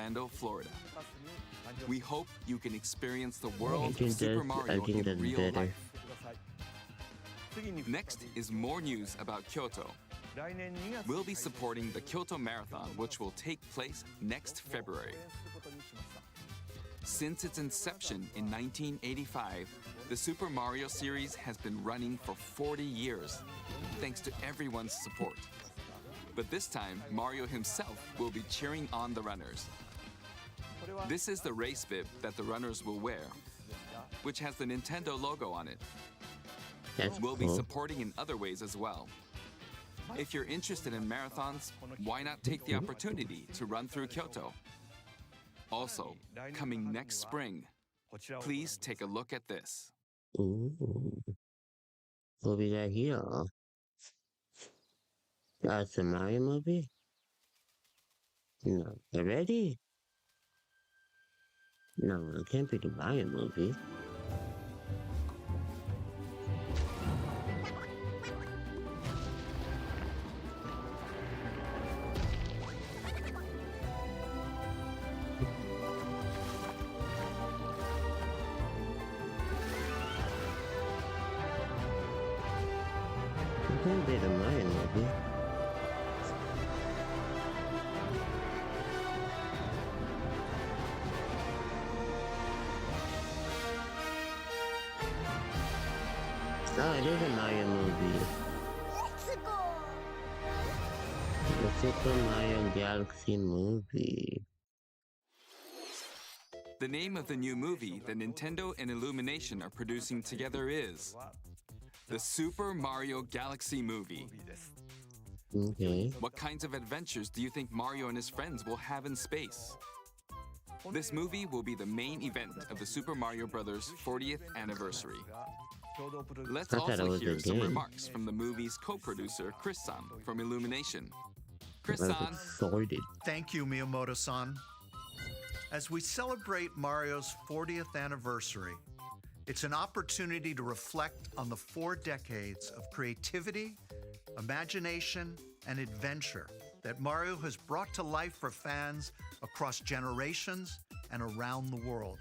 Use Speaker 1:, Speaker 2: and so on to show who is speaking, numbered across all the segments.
Speaker 1: Orlando, Florida. We hope you can experience the world of Super Mario in real life. Next is more news about Kyoto. We'll be supporting the Kyoto Marathon, which will take place next February. Since its inception in 1985, the Super Mario series has been running for 40 years, thanks to everyone's support. But this time, Mario himself will be cheering on the runners. This is the race bib that the runners will wear, which has the Nintendo logo on it. We'll be supporting in other ways as well. If you're interested in marathons, why not take the opportunity to run through Kyoto? Also, coming next spring, please take a look at this.
Speaker 2: Ooh. What we got here? That's a Mario movie? No. Already? No, it can't be the Mario movie. It can't be the Mario movie. Oh, it is a Mario movie.
Speaker 3: Let's go!
Speaker 2: The Super Mario Galaxy movie.
Speaker 1: The name of the new movie that Nintendo and Illumination are producing together is the Super Mario Galaxy movie.
Speaker 2: Okay.
Speaker 1: What kinds of adventures do you think Mario and his friends will have in space? This movie will be the main event of the Super Mario Bros. 40th anniversary. Let's
Speaker 2: I thought it
Speaker 1: also
Speaker 2: was a
Speaker 1: hear some
Speaker 2: game.
Speaker 1: remarks from the movie's co-producer, Chris-san, from Illumination.
Speaker 2: I was
Speaker 1: Chris-san,
Speaker 2: excited.
Speaker 4: Thank you, Miyamoto-san. As we celebrate Mario's 40th anniversary, it's an opportunity to reflect on the 4 decades of creativity, imagination, and adventure that Mario has brought to life for fans across generations and around the world.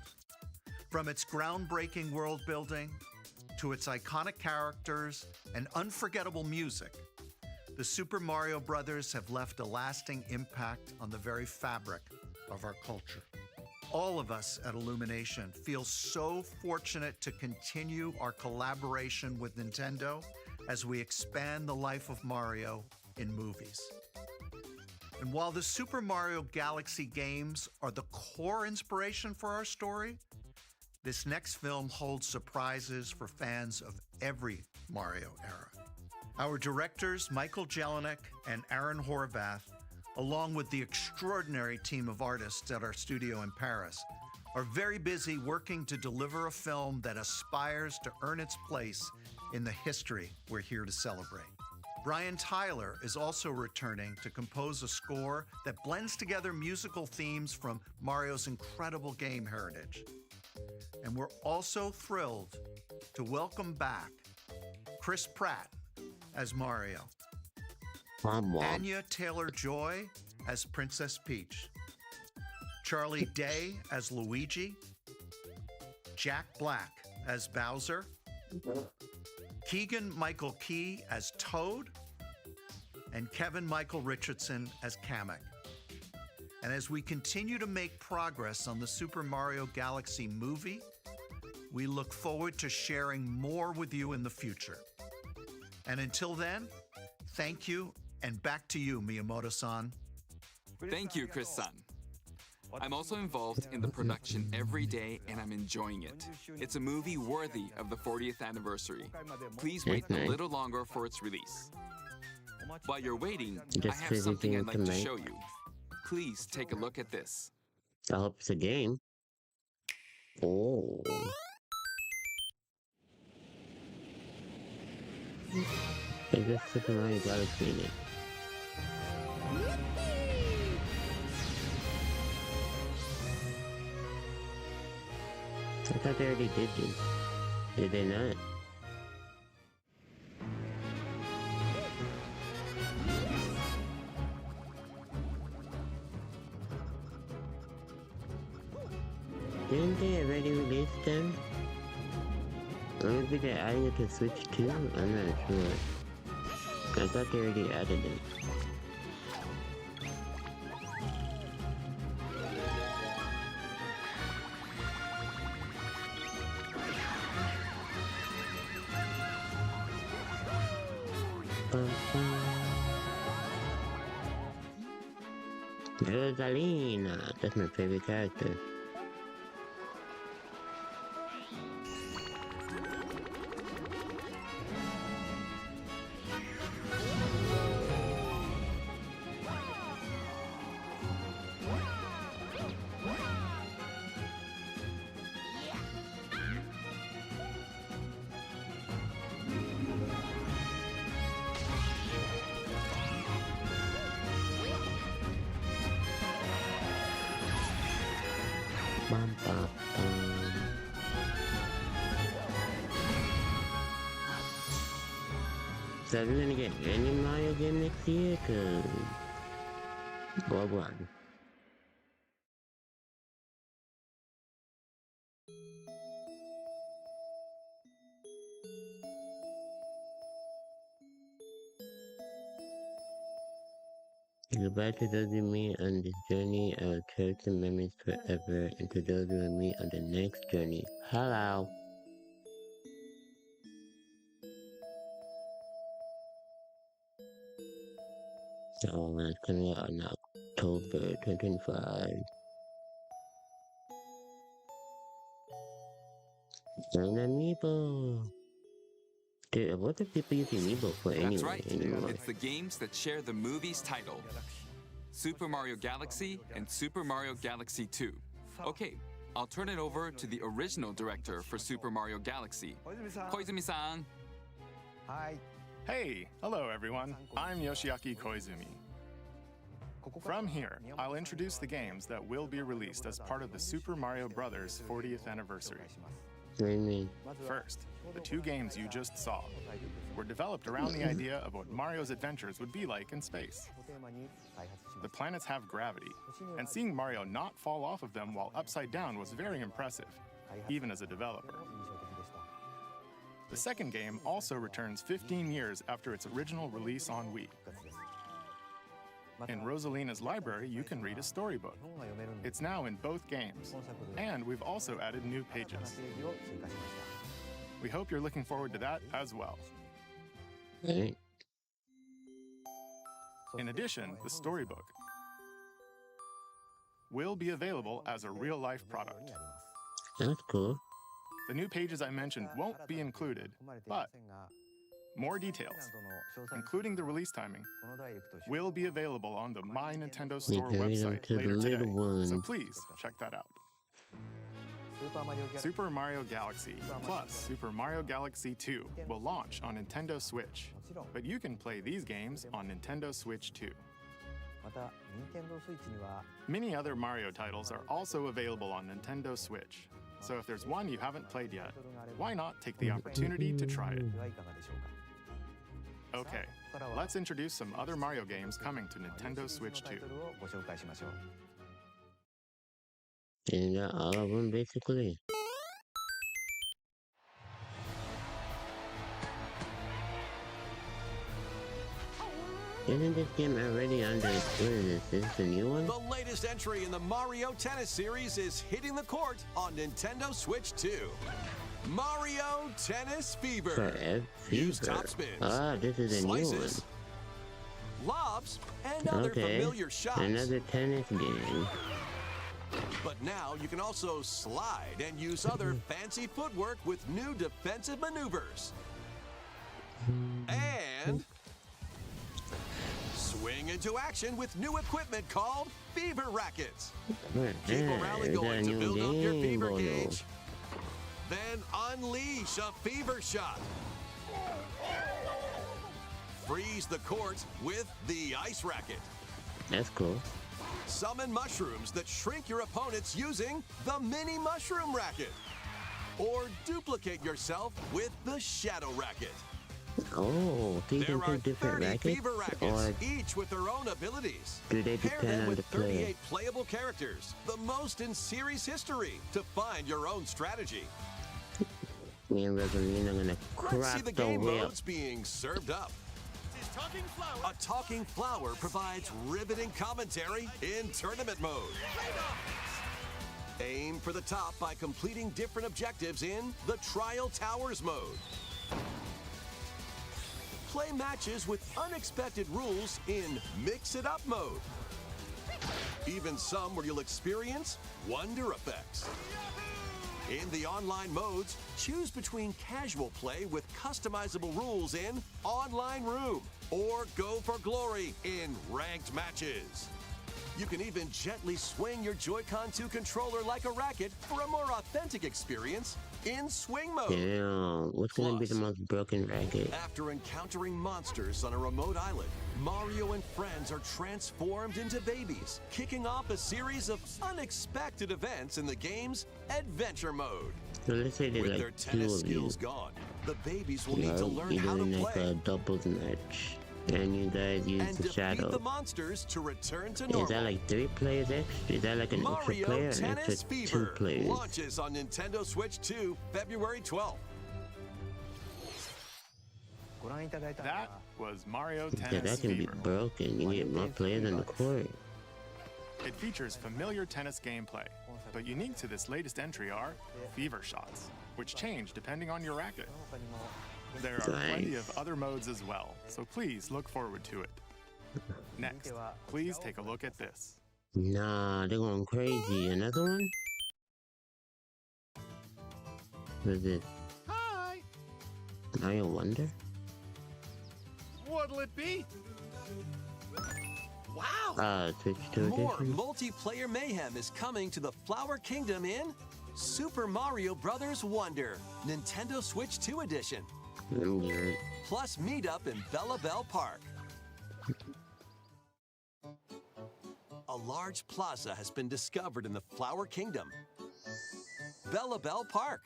Speaker 4: From its groundbreaking world building to its iconic characters and unforgettable music, the Super Mario Brothers have left a lasting impact on the very fabric of our culture. All of us at Illumination feel so fortunate to continue our collaboration with Nintendo as we expand the life of Mario in movies. And while the Super Mario Galaxy games are the core inspiration for our story, this next film holds surprises for fans of every Mario era. Our directors, Michael Jelinek and Aaron Horvath, along with the extraordinary team of artists at our studio in Paris, are very busy working to deliver a film that aspires to earn its place in the history we're here to celebrate. Brian Tyler is also returning to compose a score that blends together musical themes from Mario's incredible game heritage. And we're also thrilled to welcome back Chris Pratt as Mario, Anya Taylor-Joy as Princess Peach, Charlie Day as Luigi, Jack Black as Bowser, Keegan-Michael Key as Toad, and Kevin Michael Richardson as Kamek. And as we continue to make progress on the Super Mario Galaxy movie, we look forward to sharing more with you in the future. And until then, thank you, and back to you, Miyamoto-san.
Speaker 1: thank you, Chris-san. I'm also involved in the production every day, and I'm enjoying it. It's a movie worthy of the 40th anniversary. Please wait a little longer for its release. While you're waiting, I
Speaker 2: Just
Speaker 1: have something I'd like to
Speaker 2: tonight.
Speaker 1: show you. Please take a look at this.
Speaker 2: I hope it's a game. Oh. Is this Super Mario Galaxy in it? I thought they already did this. Did they not? Didn't they already release them? Or maybe they added it to Switch too? I'm not sure. I thought they already added it. Rosalina, that's my favorite character. Bum, bum, bum. So are we gonna get any Mario game next year? Cause... What? Goodbye to those we meet on this journey. I will cherish the memories forever, and to those we will meet on the next journey. Hello. So that's coming out in October 2025. An amiibo. Dude, what are people using amiibo for anyway?
Speaker 1: That's right.
Speaker 2: Anymore?
Speaker 1: It's the games that share the movie's title. Super Mario Galaxy and Super Mario Galaxy 2. Okay, I'll turn it over to the original director for Super Mario Galaxy, Koizumi-san.
Speaker 3: Hey, hello everyone. I'm Yoshiaki Koizumi. From here, I'll introduce the games that will be released as part of the Super Mario Bros. 40th anniversary.
Speaker 2: What do you mean?
Speaker 3: First, the two games you just saw were developed around the idea of what Mario's adventures would be like in space. The planets have gravity, and seeing Mario not fall off of them while upside down was very impressive, even as a developer. The second game also returns 15 years after its original release on Wii. In Rosalina's library, you can read a storybook. It's now in both games, and we've also added new pages. We hope you're looking forward to that as well.
Speaker 2: Right.
Speaker 3: In addition, the storybook will be available as a real-life product.
Speaker 2: That's cool.
Speaker 3: The new pages I mentioned won't be included, but more details, including the release timing, will be available on the My Nintendo Store website later today, so please check that out. Super Mario Galaxy plus Super Mario Galaxy 2 will launch on Nintendo Switch, but you can play these games on Nintendo Switch too. Many other Mario titles are also available on Nintendo Switch, so if there's one you haven't played yet, why not take the opportunity to try it? Okay, let's introduce some other Mario games coming to Nintendo Switch 2.
Speaker 2: And all of them basically. Isn't this game already under, what is this? Is this a new one?
Speaker 5: The latest entry in the Mario Tennis series is hitting the court on Nintendo Switch 2. Mario Tennis Fever. Use top spins,
Speaker 2: Ah, this is a
Speaker 5: slices,
Speaker 2: new one.
Speaker 5: lobs, and other familiar shots.
Speaker 2: Another tennis game.
Speaker 5: But now you can also slide and use other fancy footwork with new defensive maneuvers. And swing into action with new equipment called Fever Rackets. Keep a rally going to build up your fever gauge. Then unleash a fever shot. Freeze the court with the ice racket.
Speaker 2: That's cool.
Speaker 5: Summon mushrooms that shrink your opponents using the mini mushroom racket. Or duplicate yourself with the shadow racket.
Speaker 2: Oh, these
Speaker 5: There are
Speaker 2: include different
Speaker 5: 30
Speaker 2: rackets?
Speaker 5: Fever Rackets,
Speaker 2: Or
Speaker 5: each with their own abilities.
Speaker 2: do they
Speaker 5: Pair
Speaker 2: depend
Speaker 5: them
Speaker 2: on
Speaker 5: with
Speaker 2: the player?
Speaker 5: 38 playable characters, the most in series history, to find your own strategy.
Speaker 2: Me and Rosalina are gonna
Speaker 5: Let's see
Speaker 2: crack
Speaker 5: the
Speaker 2: the
Speaker 5: game
Speaker 2: whip.
Speaker 5: modes being served up. A talking flower provides riveting commentary in tournament mode. Aim for the top by completing different objectives in the Trial Towers mode. Play matches with unexpected rules in Mix It Up mode. Even some where you'll experience wonder effects. In the online modes, choose between casual play with customizable rules in Online Room or go for glory in ranked matches. You can even gently swing your Joy-Con 2 controller like a racket for a more authentic experience in swing mode.
Speaker 2: Damn, what's gonna be the
Speaker 5: Plus,
Speaker 2: most broken racket?
Speaker 5: After encountering monsters on a remote island, Mario and friends are transformed into babies, kicking off a series of unexpected events in the game's Adventure mode.
Speaker 2: So let's say there's
Speaker 5: With their
Speaker 2: like two
Speaker 5: tennis
Speaker 2: of you.
Speaker 5: skills gone, the babies will need to learn
Speaker 2: You're
Speaker 5: how to
Speaker 2: doing like
Speaker 5: play
Speaker 2: a doubles match. And you guys use
Speaker 5: and
Speaker 2: the
Speaker 5: defeat
Speaker 2: shadow.
Speaker 5: the monsters to return to
Speaker 2: Is
Speaker 5: normal.
Speaker 2: that like 3 players extra? Is that like an extra
Speaker 5: Mario
Speaker 2: player or an
Speaker 5: Tennis
Speaker 2: extra 2
Speaker 5: Fever
Speaker 2: players?
Speaker 5: launches on Nintendo Switch 2, February 12th.
Speaker 3: That was Mario
Speaker 2: Yeah,
Speaker 3: Tennis
Speaker 2: that can be
Speaker 3: Fever.
Speaker 2: broken. You get more players on the court.
Speaker 3: It features familiar tennis gameplay, but unique to this latest entry are Fever Shots, which change depending on your racket. There are plenty of other modes as well, so please look forward to it. Next, please take a look at this.
Speaker 2: Nah, they're going crazy. Another one? What is it?
Speaker 6: Hi!
Speaker 2: Mario Wonder?
Speaker 6: What'll it be? Wow!
Speaker 2: Switch to
Speaker 5: More
Speaker 2: edition?
Speaker 5: multiplayer mayhem is coming to the Flower Kingdom in Super Mario Bros. Wonder, Nintendo Switch 2 edition.
Speaker 2: Yeah.
Speaker 5: Plus meet up in Bella Bell Park. A large plaza has been discovered in the Flower Kingdom. Bella Bell Park.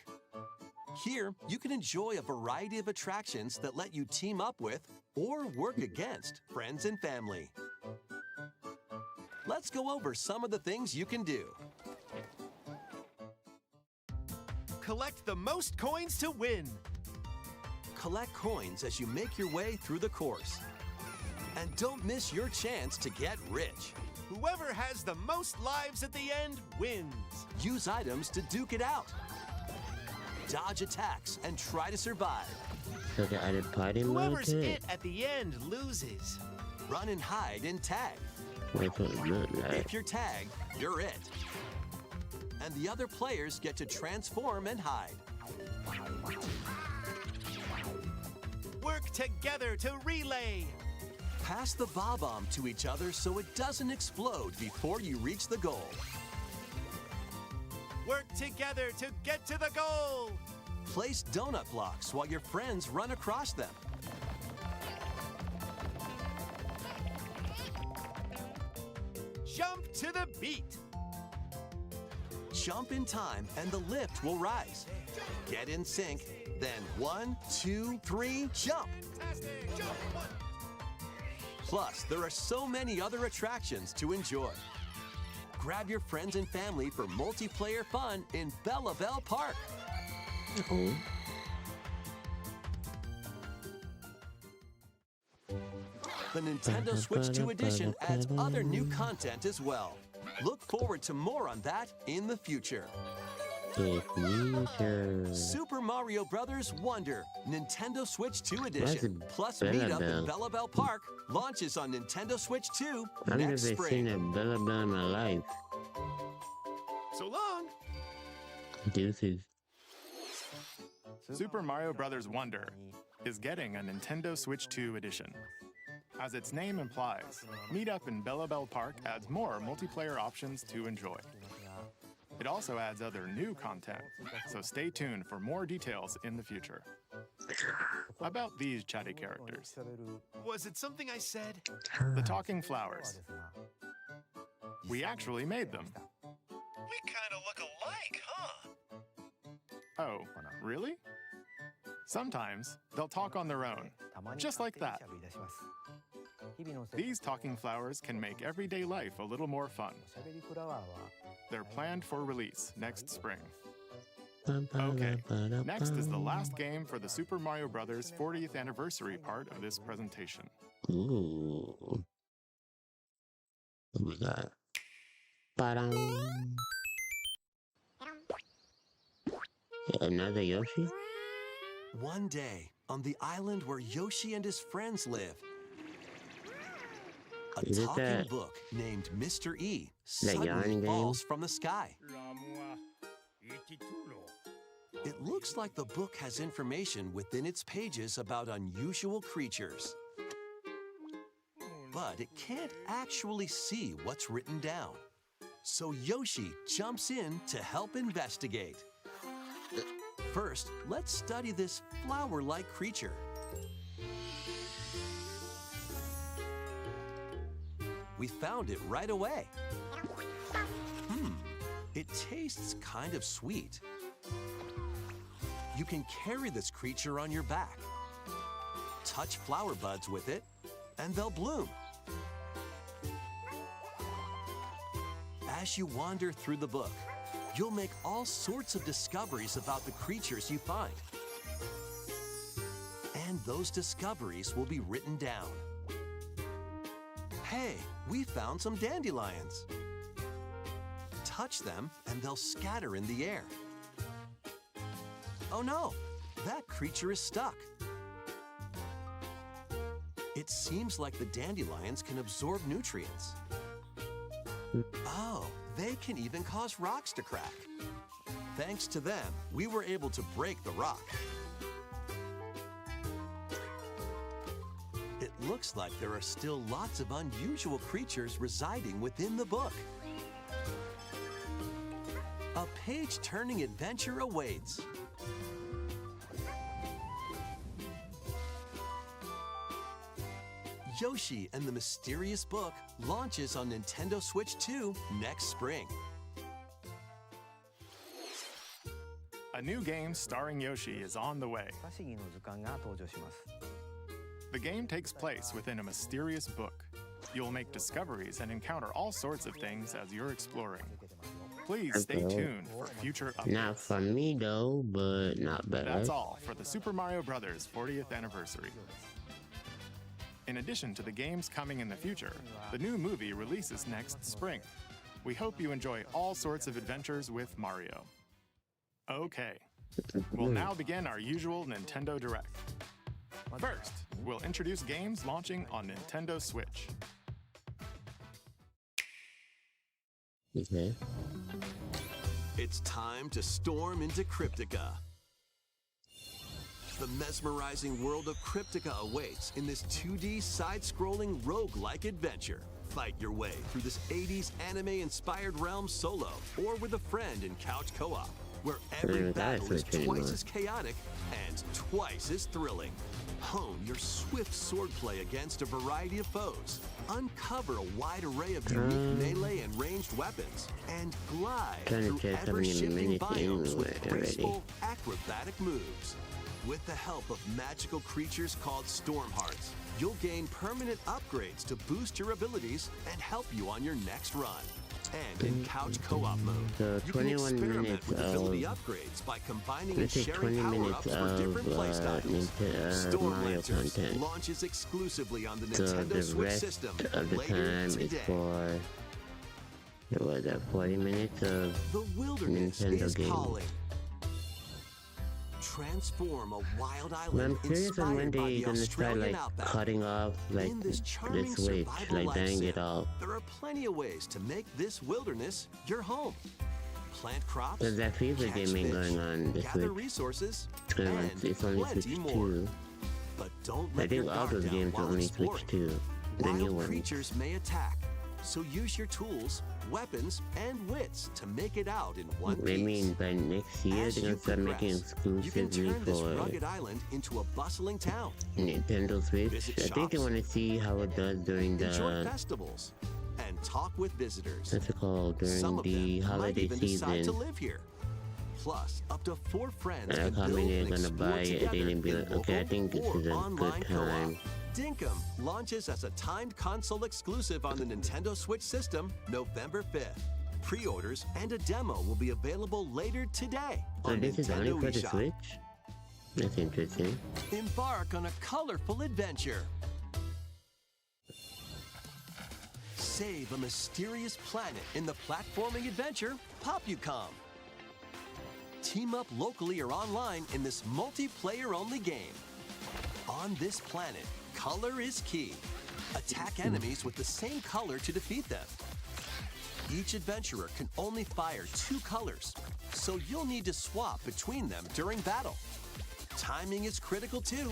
Speaker 5: Here, you can enjoy a variety of attractions that let you team up with or work against friends and family. Let's go over some of the things you can do.
Speaker 6: Collect the most coins to win.
Speaker 5: Collect coins as you make your way through the course. And don't miss your chance to get rich.
Speaker 6: Whoever has the most lives at the end wins.
Speaker 5: Use items to duke it out. Dodge attacks and try to survive.
Speaker 2: So they added party mode
Speaker 6: Whoever's
Speaker 2: to
Speaker 6: it
Speaker 2: it?
Speaker 6: at the end loses.
Speaker 5: Run and hide and tag.
Speaker 2: That's what it looked like.
Speaker 5: If you're tagged, you're it. And the other players get to transform and hide.
Speaker 6: Work together to relay.
Speaker 5: Pass the bob-omb to each other so it doesn't explode before you reach the goal.
Speaker 6: Work together to get to the goal.
Speaker 5: Place donut blocks while your friends run across them.
Speaker 6: Jump to the beat.
Speaker 5: Jump in time and the lift will rise. Get in sync, then 1, 2, 3, jump! Plus, there are so many other attractions to enjoy. Grab your friends and family for multiplayer fun in Bella Bell Park.
Speaker 2: Oh.
Speaker 5: The Nintendo Switch 2 edition adds other new content as well. Look forward to more on that in the future.
Speaker 2: The future.
Speaker 5: Super Mario Bros. Wonder, Nintendo Switch 2 edition, plus
Speaker 2: Bella
Speaker 5: meet up
Speaker 2: Bell?
Speaker 5: in Bella Bell Park, launches on Nintendo Switch 2
Speaker 2: I've never
Speaker 5: next
Speaker 2: seen
Speaker 5: spring.
Speaker 2: a Bella Bell in my life.
Speaker 6: So long.
Speaker 2: Deuces.
Speaker 3: Super Mario Bros. Wonder is getting a Nintendo Switch 2 edition. As its name implies, Meet Up in Bella Bell Park adds more multiplayer options to enjoy. It also adds other new content, so stay tuned for more details in the future. About these chatty characters,
Speaker 6: Was it something I said?
Speaker 3: the talking flowers. We actually made them.
Speaker 6: We kind of look alike, huh?
Speaker 3: Oh, really? Sometimes they'll talk on their own, just like that. These talking flowers can make everyday life a little more fun. They're planned for release next spring. Okay, next is the last game for the Super Mario Bros. 40th anniversary part of this presentation.
Speaker 2: Ooh. What we got? Ba-dum. Another Yoshi?
Speaker 5: One day, on the island where Yoshi and his friends live, a
Speaker 2: Is it
Speaker 5: talking
Speaker 2: that-
Speaker 5: book named Mr. E
Speaker 2: That yarn
Speaker 5: suddenly
Speaker 2: game?
Speaker 5: falls from the sky. It looks like the book has information within its pages about unusual creatures. But it can't actually see what's written down. So Yoshi jumps in to help investigate. First, let's study this flower-like creature. We found it right away. It tastes kind of sweet. You can carry this creature on your back. Touch flower buds with it, and they'll bloom. As you wander through the book, you'll make all sorts of discoveries about the creatures you find. And those discoveries will be written down. Hey, we found some dandelions. Touch them and they'll scatter in the air. Oh no, that creature is stuck. It seems like the dandelions can absorb nutrients. Oh, they can even cause rocks to crack. Thanks to them, we were able to break the rock. It looks like there are still lots of unusual creatures residing within the book. A page-turning adventure awaits. Yoshi and the Mysterious Book launches on Nintendo Switch 2 next spring.
Speaker 3: A new game starring Yoshi is on the way. The game takes place within a mysterious book. You'll make discoveries and encounter all sorts of things as you're exploring. Please stay tuned for future updates.
Speaker 2: Not for me though, but not bad.
Speaker 3: That's all for the Super Mario Bros. 40th anniversary. In addition to the games coming in the future, the new movie releases next spring. We hope you enjoy all sorts of adventures with Mario. Okay, we'll now begin our usual Nintendo Direct. First, we'll introduce games launching on Nintendo Switch.
Speaker 2: Okay.
Speaker 5: It's time to storm into Cryptica. The mesmerizing world of Cryptica awaits in this 2D side-scrolling roguelike adventure. Fight your way through this 80s anime-inspired realm solo or with a friend in couch co-op, where every battle is twice as chaotic and twice as thrilling. Hone your swift swordplay against a variety of foes, uncover a wide array of unique melee and ranged weapons, and glide through ever-shifting biomes with graceful, acrobatic moves. With the help of magical creatures called Storm Hearts, you'll gain permanent upgrades to boost your abilities and help you on your next run. And in couch co-op mode,
Speaker 2: So
Speaker 5: you can
Speaker 2: 21
Speaker 5: experiment
Speaker 2: minutes
Speaker 5: with ability
Speaker 2: of,
Speaker 5: upgrades by combining and
Speaker 2: let's say
Speaker 5: sharing
Speaker 2: 20
Speaker 5: power-ups
Speaker 2: minutes
Speaker 5: for different
Speaker 2: of
Speaker 5: playstyles. Storm
Speaker 2: Mario
Speaker 5: Lanterns
Speaker 2: content.
Speaker 5: launches exclusively on the
Speaker 2: So
Speaker 5: Nintendo
Speaker 2: the
Speaker 5: Switch
Speaker 2: rest
Speaker 5: system
Speaker 2: of the
Speaker 5: later
Speaker 2: time is
Speaker 5: today.
Speaker 2: for, what was that, 40 minutes of
Speaker 5: The wilderness
Speaker 2: Nintendo
Speaker 5: is
Speaker 2: games.
Speaker 5: calling. Transform a wild
Speaker 2: But
Speaker 5: island
Speaker 2: I'm curious on when
Speaker 5: inspired by
Speaker 2: they're
Speaker 5: the
Speaker 2: gonna start
Speaker 5: Australian
Speaker 2: like
Speaker 5: outback.
Speaker 2: cutting off like
Speaker 5: In this
Speaker 2: the
Speaker 5: charming
Speaker 2: Switch,
Speaker 5: survival
Speaker 2: like
Speaker 5: life
Speaker 2: bang it
Speaker 5: sim,
Speaker 2: off.
Speaker 5: there are plenty of ways to make this wilderness your home. Plant crops,
Speaker 2: There's that FIFA
Speaker 5: catch
Speaker 2: game ain't
Speaker 5: fish,
Speaker 2: going on the
Speaker 5: gather
Speaker 2: Switch.
Speaker 5: resources,
Speaker 2: It's only
Speaker 5: and
Speaker 2: it's only Switch
Speaker 5: plenty more.
Speaker 2: 2.
Speaker 5: But don't
Speaker 2: I
Speaker 5: let your
Speaker 2: think all
Speaker 5: guard
Speaker 2: those
Speaker 5: down
Speaker 2: games are
Speaker 5: while
Speaker 2: only
Speaker 5: exploring.
Speaker 2: Switch 2. The new
Speaker 5: Wild
Speaker 2: one.
Speaker 5: creatures may attack, so use your tools, weapons, and wits to make it out in one
Speaker 2: I
Speaker 5: piece.
Speaker 2: mean, by next year
Speaker 5: As
Speaker 2: they're
Speaker 5: you
Speaker 2: gonna start making
Speaker 5: progress, you can
Speaker 2: exclusively
Speaker 5: turn this
Speaker 2: for
Speaker 5: rugged island into a bustling town.
Speaker 2: Nintendo Switch.
Speaker 5: Visit
Speaker 2: I think they
Speaker 5: shops,
Speaker 2: want to see how it does during
Speaker 5: enjoy
Speaker 2: the
Speaker 5: festivals, and talk with visitors.
Speaker 2: what's it called
Speaker 5: Some
Speaker 2: during
Speaker 5: of
Speaker 2: the
Speaker 5: them might
Speaker 2: holiday
Speaker 5: even decide to
Speaker 2: season.
Speaker 5: live here. Plus, up to 4 friends
Speaker 2: I
Speaker 5: can
Speaker 2: like how
Speaker 5: build
Speaker 2: many are
Speaker 5: and
Speaker 2: gonna
Speaker 5: explore
Speaker 2: buy it and
Speaker 5: together
Speaker 2: then be
Speaker 5: in
Speaker 2: like, okay, I
Speaker 5: local
Speaker 2: think this
Speaker 5: or
Speaker 2: is a
Speaker 5: online
Speaker 2: good
Speaker 5: co-op.
Speaker 2: time.
Speaker 5: Dinkum launches as a timed console exclusive on the Nintendo Switch system November 5th. Pre-orders and a demo will be available later today
Speaker 2: So
Speaker 5: on
Speaker 2: this is only
Speaker 5: Nintendo
Speaker 2: for the
Speaker 5: eShop.
Speaker 2: Switch? That's interesting.
Speaker 5: Embark on a colorful adventure. Save a mysterious planet in the platforming adventure Popucom. Team up locally or online in this multiplayer-only game. On this planet, color is key. Attack enemies with the same color to defeat them. Each adventurer can only fire 2 colors, so you'll need to swap between them during battle. Timing is critical too.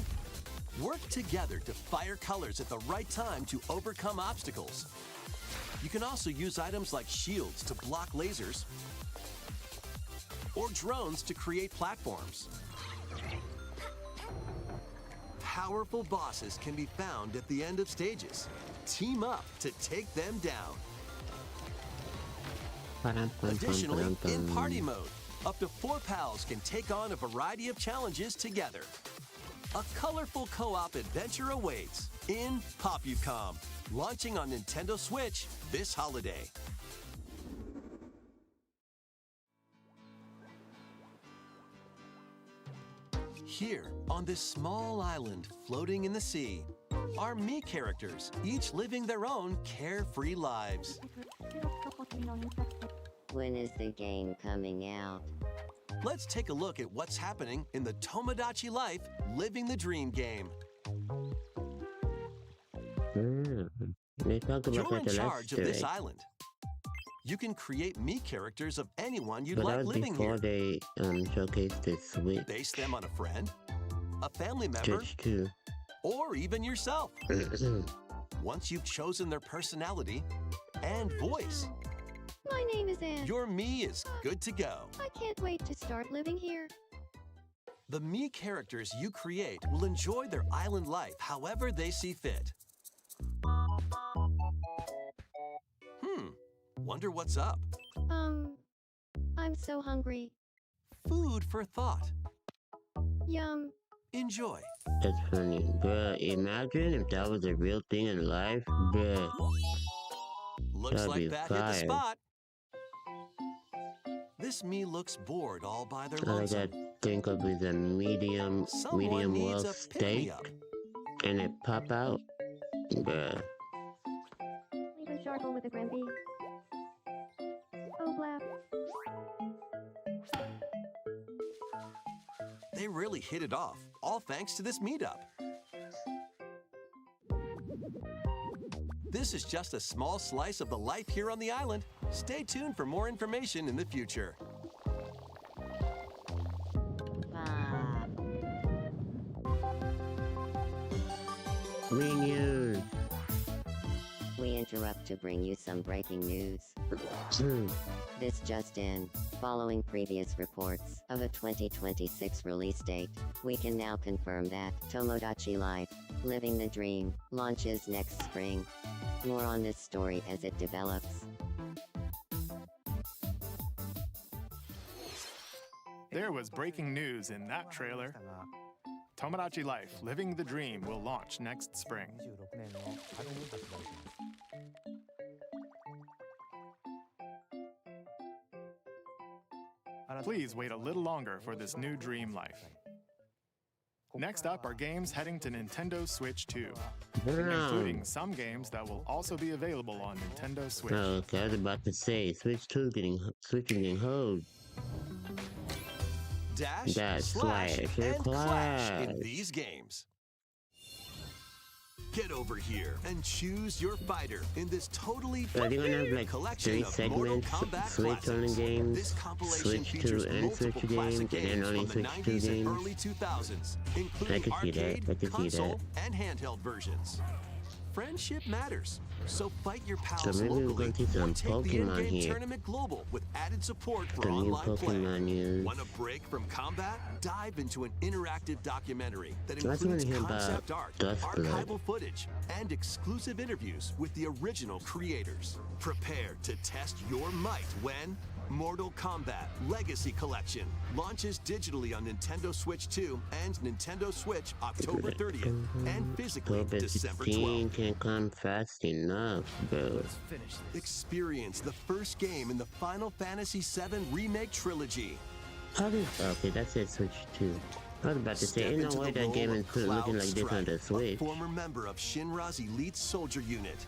Speaker 5: Work together to fire colors at the right time to overcome obstacles. You can also use items like shields to block lasers or drones to create platforms. Powerful bosses can be found at the end of stages. Team up to take them down. Additionally, in party mode, up to 4 pals can take on a variety of challenges together. A colorful co-op adventure awaits in Popucom, launching on Nintendo Switch this holiday. Here, on this small island floating in the sea, are me characters, each living their own carefree lives.
Speaker 7: When is the game coming out?
Speaker 5: Let's take a look at what's happening in the Tomodachi Life Living the Dream game.
Speaker 2: They talk about
Speaker 5: You're
Speaker 2: that
Speaker 5: in
Speaker 2: the
Speaker 5: charge
Speaker 2: last
Speaker 5: of this
Speaker 2: day.
Speaker 5: island. You can create me characters of anyone you'd
Speaker 2: But that
Speaker 5: like
Speaker 2: was
Speaker 5: living
Speaker 2: before
Speaker 5: here.
Speaker 2: they showcased the Switch.
Speaker 5: Base them on a friend, a family member,
Speaker 2: Switch 2.
Speaker 5: or even yourself. Once you've chosen their personality and voice,
Speaker 8: My name is Anne.
Speaker 5: your me is good to go.
Speaker 8: I can't wait to start living here.
Speaker 5: The me characters you create will enjoy their island life however they see fit. Wonder what's up?
Speaker 8: I'm so hungry.
Speaker 5: Food for thought.
Speaker 8: Yum.
Speaker 5: Enjoy.
Speaker 2: That's funny. Bruh, imagine if that was a real thing in life. Bruh.
Speaker 5: Looks
Speaker 2: That'd
Speaker 5: like
Speaker 2: be
Speaker 5: that hit the
Speaker 2: fire.
Speaker 5: spot. This me looks bored all by their
Speaker 2: All I
Speaker 5: lonesome.
Speaker 2: gotta think of is a medium
Speaker 5: Someone needs
Speaker 2: well
Speaker 5: a
Speaker 2: steak.
Speaker 5: pick-me-up.
Speaker 2: And it pop out. Bruh.
Speaker 8: Even charcoal with a Gramby. Oh, blap.
Speaker 5: They really hit it off, all thanks to this meetup. This is just a small slice of the life here on the island. Stay tuned for more information in the future.
Speaker 2: News.
Speaker 7: We interrupt to bring you some breaking news. This just in. Following previous reports of a 2026 release date, we can now confirm that Tomodachi Life, Living the Dream, launches next spring. More on this story as it develops.
Speaker 3: There was breaking news in that trailer. Tomodachi Life Living the Dream will launch next spring. Please wait a little longer for this new dream life. Next up are games heading to Nintendo Switch 2, including some games that will also be available on Nintendo Switch.
Speaker 2: Okay, I was about to say, Switch 2 getting hoed.
Speaker 5: Dash,
Speaker 2: Dash,
Speaker 5: slash,
Speaker 2: slash,
Speaker 5: and clash in
Speaker 2: clash.
Speaker 5: these games. Get over here and choose your fighter in this totally
Speaker 2: Are they gonna have like
Speaker 5: collection
Speaker 2: 3
Speaker 5: of Mortal
Speaker 2: segments?
Speaker 5: Kombat
Speaker 2: Switch only
Speaker 5: classics.
Speaker 2: games,
Speaker 5: This compilation
Speaker 2: Switch 2
Speaker 5: features
Speaker 2: and
Speaker 5: multiple
Speaker 2: Switch games,
Speaker 5: classic
Speaker 2: and then
Speaker 5: games
Speaker 2: only
Speaker 5: from the
Speaker 2: Switch 2
Speaker 5: 90s and
Speaker 2: games?
Speaker 5: early 2000s,
Speaker 2: I
Speaker 5: including
Speaker 2: could see that,
Speaker 5: arcade,
Speaker 2: I could see
Speaker 5: console,
Speaker 2: that.
Speaker 5: and handheld versions. Friendship matters, so fight your pals
Speaker 2: So maybe we're
Speaker 5: locally
Speaker 2: gonna see some
Speaker 5: or take the
Speaker 2: Pokemon
Speaker 5: in-game
Speaker 2: here.
Speaker 5: tournament global with added support for
Speaker 2: The new
Speaker 5: online play.
Speaker 2: Pokemon news.
Speaker 5: Want a break from combat? Dive into an interactive documentary that
Speaker 2: I just wanna
Speaker 5: includes
Speaker 2: hear about
Speaker 5: concept art,
Speaker 2: Duskblood.
Speaker 5: archival footage, and exclusive interviews with the original creators. Prepare to test your might when Mortal Kombat Legacy Collection launches digitally on Nintendo Switch 2 and Nintendo Switch October 30th and physically
Speaker 2: October
Speaker 5: December
Speaker 2: 16
Speaker 5: 12th.
Speaker 2: can't come fast enough, bro.
Speaker 5: Experience the first game in the Final Fantasy VII Remake Trilogy.
Speaker 2: How does okay? That's it. Switch 2. I was about to say,
Speaker 5: Step
Speaker 2: ain't no
Speaker 5: into
Speaker 2: way
Speaker 5: the
Speaker 2: that
Speaker 5: role
Speaker 2: game
Speaker 5: of
Speaker 2: is looking
Speaker 5: Cloud
Speaker 2: like this on the
Speaker 5: Strife,
Speaker 2: Switch.
Speaker 5: a former member of Shinra's elite soldier unit.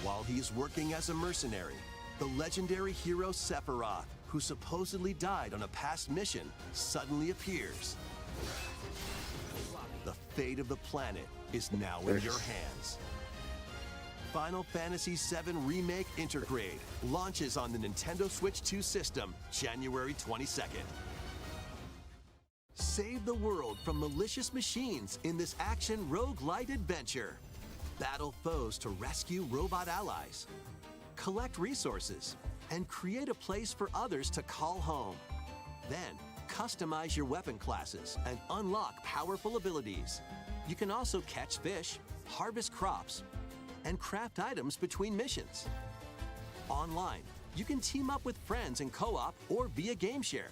Speaker 5: While he is working as a mercenary, the legendary hero Sephiroth, who supposedly died on a past mission, suddenly appears. The fate of the planet is now in your hands. Final Fantasy VII Remake Intergrade launches on the Nintendo Switch 2 system January 22nd. Save the world from malicious machines in this action roguelite adventure. Battle foes to rescue robot allies. Collect resources and create a place for others to call home. Then, customize your weapon classes and unlock powerful abilities. You can also catch fish, harvest crops, and craft items between missions. Online, you can team up with friends in co-op or via game share.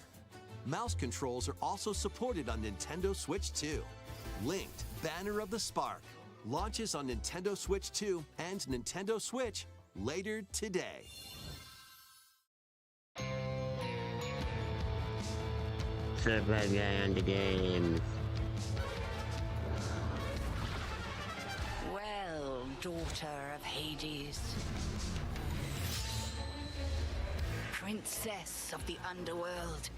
Speaker 5: Mouse controls are also supported on Nintendo Switch 2. Linked Banner of the Spark launches on Nintendo Switch 2 and Nintendo Switch later today.
Speaker 2: Survive guy on the games.
Speaker 9: Well, daughter of Hades, princess of the underworld,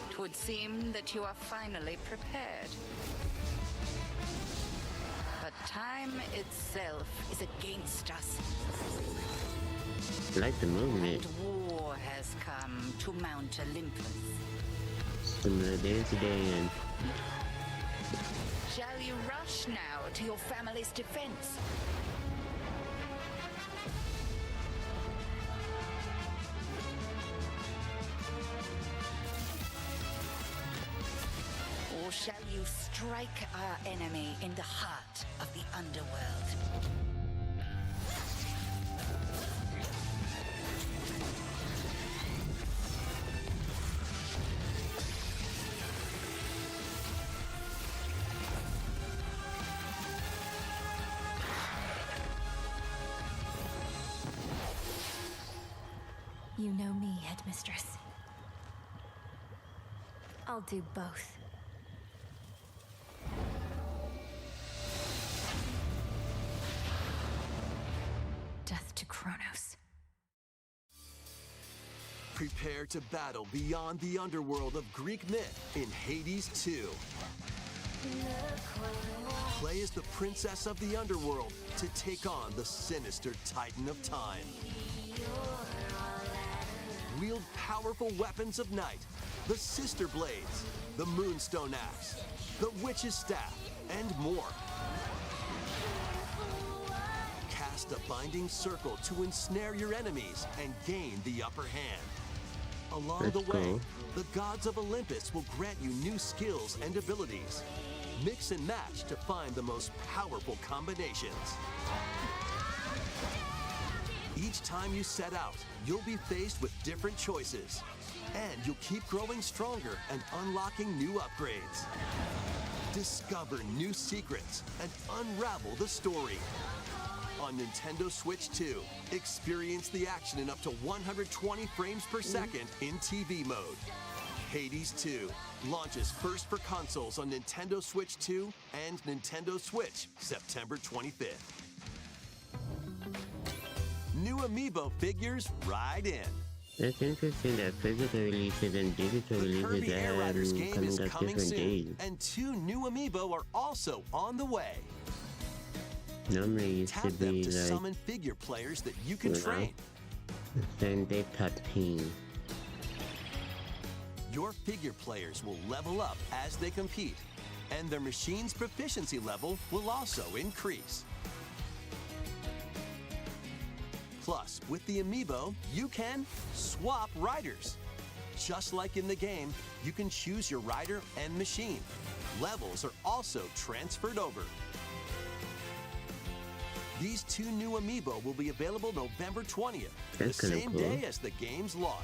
Speaker 9: 'twould seem that you are finally prepared. But time itself is against us.
Speaker 2: I like the movement.
Speaker 9: And war has come to Mount Olympus.
Speaker 2: Similar dance again.
Speaker 9: Shall you rush now to your family's defense? Or shall you strike our enemy in the heart of the underworld?
Speaker 10: You know me, Headmistress. I'll do both. Death to Kronos.
Speaker 5: Prepare to battle beyond the underworld of Greek myth in Hades 2. Play as the princess of the underworld to take on the sinister Titan of Time. Wield powerful weapons of night, the Sister Blades, the Moonstone Axe, the Witch's Staff, and more. Cast a binding circle to ensnare your enemies and gain the upper hand. Along the way, the gods of Olympus will grant you new skills and abilities. Mix and match to find the most powerful combinations. Each time you set out, you'll be faced with different choices. And you'll keep growing stronger and unlocking new upgrades. Discover new secrets and unravel the story. On Nintendo Switch 2, experience the action in up to 120 frames per second in TV mode. Hades 2 launches first for consoles on Nintendo Switch 2 and Nintendo Switch September 25th. New Amiibo figures ride in.
Speaker 2: It's interesting that physical releases and digital
Speaker 5: The
Speaker 2: releases
Speaker 5: Kirby Air
Speaker 2: are
Speaker 5: Riders game
Speaker 2: coming
Speaker 5: is
Speaker 2: up
Speaker 5: coming
Speaker 2: different
Speaker 5: soon,
Speaker 2: days.
Speaker 5: and 2 new Amiibo are also on the way.
Speaker 2: Normally it used to
Speaker 5: Tap them
Speaker 2: be
Speaker 5: to
Speaker 2: like,
Speaker 5: summon figure players that you can
Speaker 2: you know,
Speaker 5: train.
Speaker 2: same day top team.
Speaker 5: Your figure players will level up as they compete, and their machine's proficiency level will also increase. Plus, with the Amiibo, you can swap riders. Just like in the game, you can choose your rider and machine. Levels are also transferred over. These 2 new amiibo will be available November 20th,
Speaker 2: That's
Speaker 5: the
Speaker 2: kinda
Speaker 5: same
Speaker 2: cool.
Speaker 5: day as the game's launch.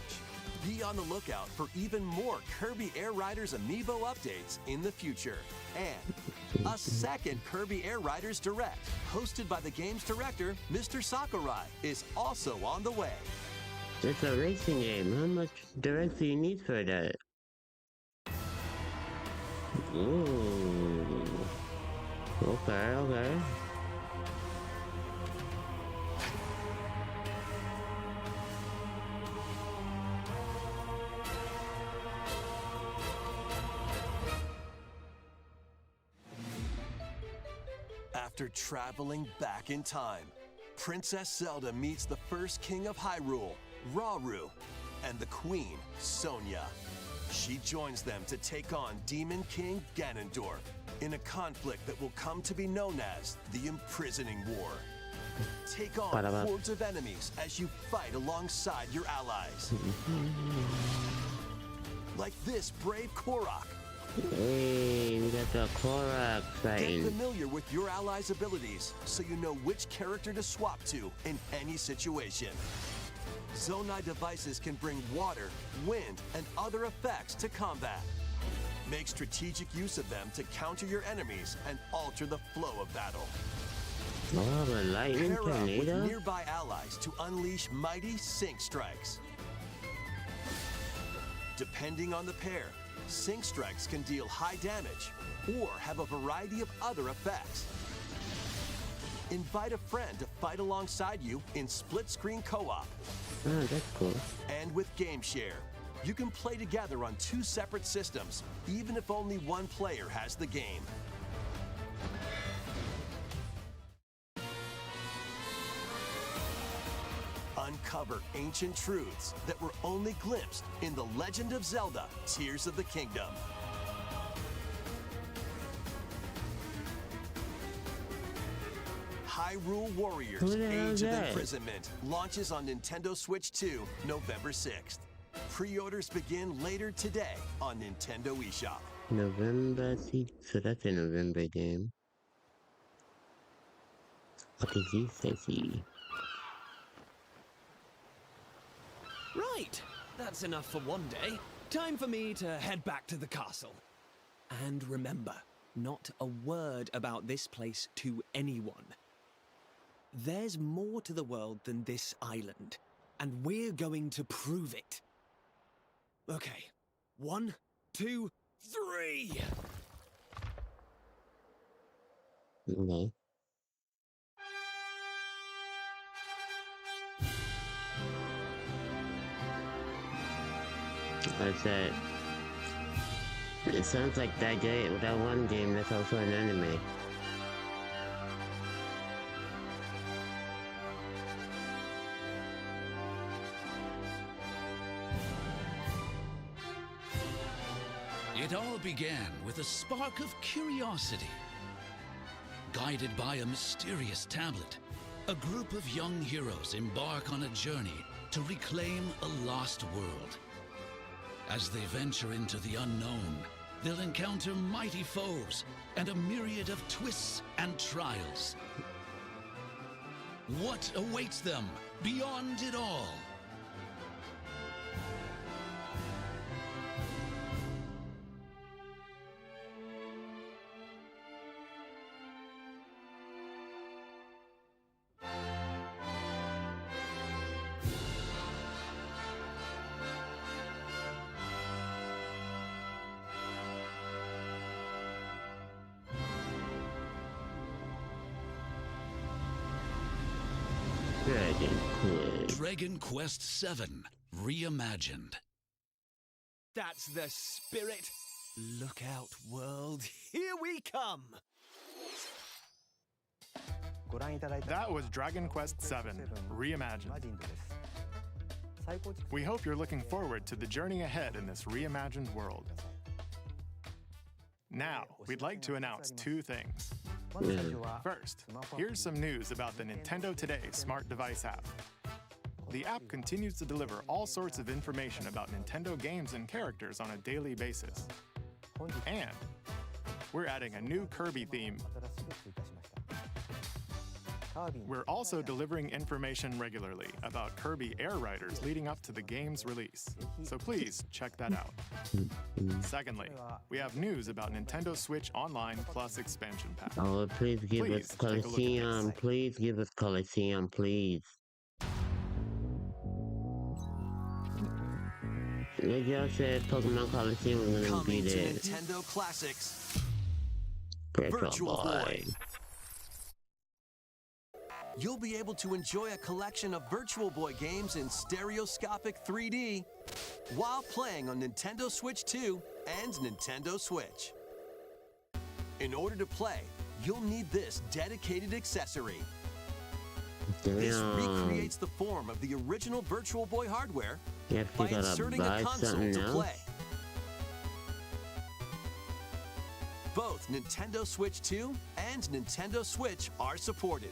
Speaker 5: Be on the lookout for even more Kirby Air Riders amiibo updates in the future. And a second Kirby Air Riders Direct, hosted by the game's director, Mr. Sakurai, is also on the way.
Speaker 2: It's a racing game. How much direct do you need for that? Ooh. Okay.
Speaker 5: After traveling back in time, Princess Zelda meets the first king of Hyrule, Rauru, and the queen, Sonia. She joins them to take on Demon King Ganondorf in a conflict that will come to be known as the Imprisoning War. Take on hordes of enemies as you fight alongside your allies. Like this brave Korok.
Speaker 2: Hey, we got the Korok
Speaker 5: Get
Speaker 2: fighting.
Speaker 5: familiar with your allies' abilities so you know which character to swap to in any situation. Zonai devices can bring water, wind, and other effects to combat. Make strategic use of them to counter your enemies and alter the flow of battle.
Speaker 2: Oh, the lightning
Speaker 5: Pair up with
Speaker 2: tornado?
Speaker 5: nearby allies to unleash mighty sync strikes. Depending on the pair, sync strikes can deal high damage or have a variety of other effects. Invite a friend to fight alongside you in split-screen co-op.
Speaker 2: Oh, that's cool.
Speaker 5: And with Game Share, you can play together on 2 separate systems, even if only one player has the game. Uncover ancient truths that were only glimpsed in The Legend of Zelda: Tears of the Kingdom. Hyrule Warriors:
Speaker 2: Who the hell
Speaker 5: Age
Speaker 2: is
Speaker 5: of
Speaker 2: that?
Speaker 5: Imprisonment launches on Nintendo Switch 2, November 6th. Pre-orders begin later today on Nintendo eShop.
Speaker 2: November 6th, so that's a November game. What is this, Ceci?
Speaker 6: Right, that's enough for one day. Time for me to head back to the castle. And remember, not a word about this place to anyone. There's more to the world than this island, and we're going to prove it. Okay, 1, 2, 3!
Speaker 2: Okay. What's that? It sounds like that one game that's also an anime.
Speaker 11: It all began with a spark of curiosity. Guided by a mysterious tablet, a group of young heroes embark on a journey to reclaim a lost world. As they venture into the unknown, they'll encounter mighty foes and a myriad of twists and trials. What awaits them beyond it all? Dragon Quest VII Reimagined.
Speaker 6: That's the spirit. Look out, world. Here we come.
Speaker 3: That was Dragon Quest VII Reimagined. We hope you're looking forward to the journey ahead in this reimagined world. Now, we'd like to announce 2 things. First, here's some news about the Nintendo Today smart device app. The app continues to deliver all sorts of information about Nintendo games and characters on a daily basis. And we're adding a new Kirby theme. We're also delivering information regularly about Kirby Air Riders leading up to the game's release, so please check that out. Secondly, we have news about Nintendo Switch Online Plus expansion pack.
Speaker 2: Oh, please give us
Speaker 3: Please take a look at
Speaker 2: Coliseum.
Speaker 3: this.
Speaker 2: Please give us Coliseum, please. Like y'all said, Pokemon Coliseum was gonna be
Speaker 5: Coming to
Speaker 2: there.
Speaker 5: Nintendo Classics.
Speaker 2: Virtual Boy.
Speaker 5: You'll be able to enjoy a collection of Virtual Boy games in stereoscopic 3D while playing on Nintendo Switch 2 and Nintendo Switch. In order to play, you'll need this dedicated accessory. This recreates the form of the original Virtual Boy hardware by inserting a console to play. Both Nintendo Switch 2 and Nintendo Switch are supported.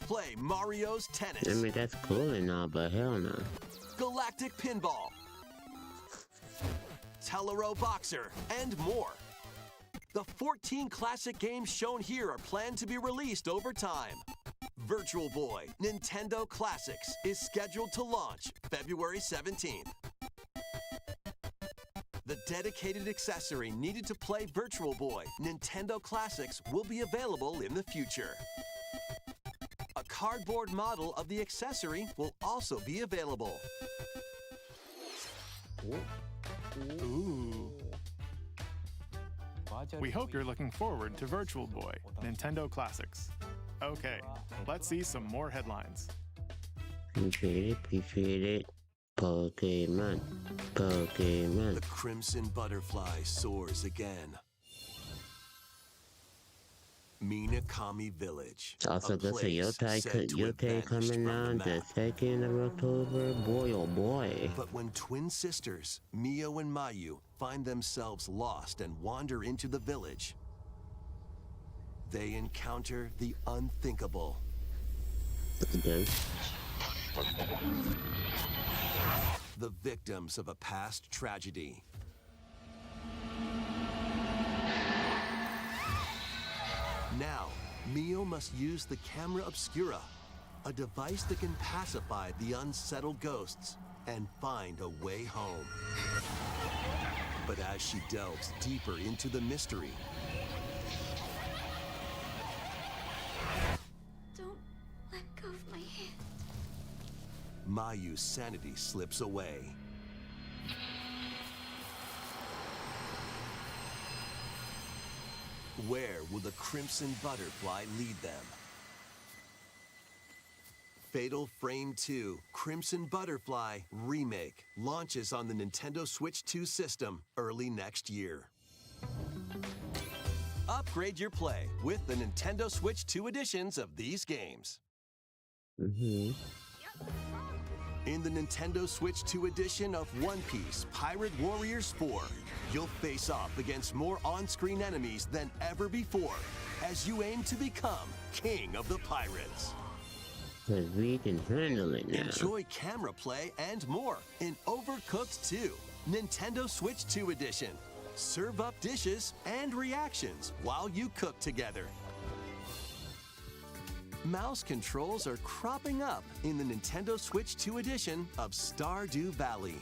Speaker 5: Play Mario's Tennis.
Speaker 2: I mean, that's cool and all, but hell no.
Speaker 5: Galactic Pinball. Tellero Boxer, and more. The 14 classic games shown here are planned to be released over time. Virtual Boy Nintendo Classics is scheduled to launch February 17th. The dedicated accessory needed to play Virtual Boy Nintendo Classics will be available in the future. A cardboard model of the accessory will also be available.
Speaker 3: Ooh. We hope you're looking forward to Virtual Boy Nintendo Classics. Okay, let's see some more headlines.
Speaker 2: Appreciate it. Pokemon.
Speaker 5: The Crimson Butterfly soars again. Minakami Village.
Speaker 2: Also, good for Yotai coming on the 2nd of October. Boy, oh boy.
Speaker 5: But when twin sisters, Mio and Mayu, find themselves lost and wander into the village, they encounter the unthinkable. The victims of a past tragedy. Now, Mio must use the camera obscura, a device that can pacify the unsettled ghosts and find a way home. But as she delves deeper into the mystery,
Speaker 10: Don't let go of my hand.
Speaker 5: Mayu's sanity slips away. Where will the Crimson Butterfly lead them? Fatal Frame 2 Crimson Butterfly Remake launches on the Nintendo Switch 2 system early next year. Upgrade your play with the Nintendo Switch 2 editions of these games. In the Nintendo Switch 2 edition of One Piece Pirate Warriors 4, you'll face off against more on-screen enemies than ever before as you aim to become King of the Pirates.
Speaker 2: Cause we can handle it now.
Speaker 5: Enjoy camera play and more in Overcooked 2, Nintendo Switch 2 edition. Serve up dishes and reactions while you cook together. Mouse controls are cropping up in the Nintendo Switch 2 edition of Stardew Valley.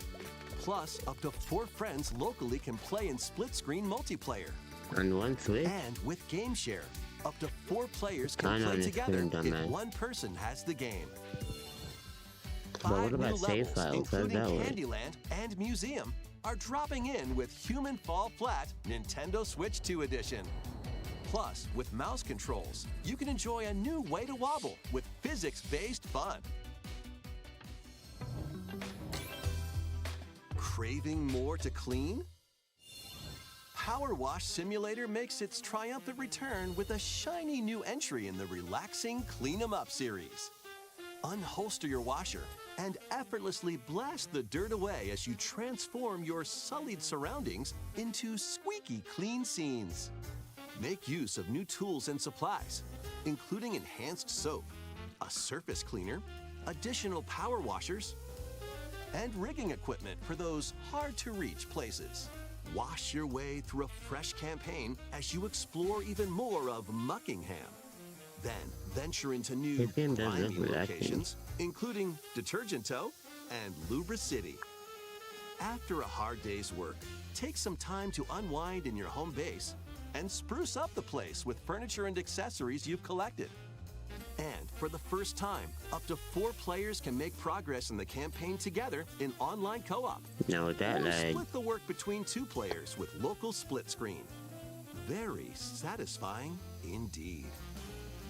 Speaker 5: Plus, up to 4 friends locally can play in split-screen multiplayer.
Speaker 2: On one Switch?
Speaker 5: And with Game Share, up to 4 players can play together if one person has the game.
Speaker 2: But what about save files?
Speaker 5: Including Candyland and Museum, are dropping in with Human Fall Flat Nintendo Switch 2 edition. Plus, with mouse controls, you can enjoy a new way to wobble with physics-based fun. Craving more to clean? Power Wash Simulator makes its triumphant return with a shiny new entry in the relaxing Clean 'em Up series. Unholster your washer and effortlessly blast the dirt away as you transform your sullied surroundings into squeaky clean scenes. Make use of new tools and supplies, including enhanced soap, a surface cleaner, additional power washers, and rigging equipment for those hard-to-reach places. Wash your way through a fresh campaign as you explore even more of Muckingham. Then venture into new
Speaker 2: This game does look
Speaker 5: grimy
Speaker 2: relaxing.
Speaker 5: locations, including Detergent Toe and Lubra City. After a hard day's work, take some time to unwind in your home base and spruce up the place with furniture and accessories you've collected. And for the first time, up to 4 players can make progress in the campaign together in online co-op.
Speaker 2: Now with that
Speaker 5: Or
Speaker 2: lag,
Speaker 5: split the work between 2 players with local split screen. Very satisfying indeed.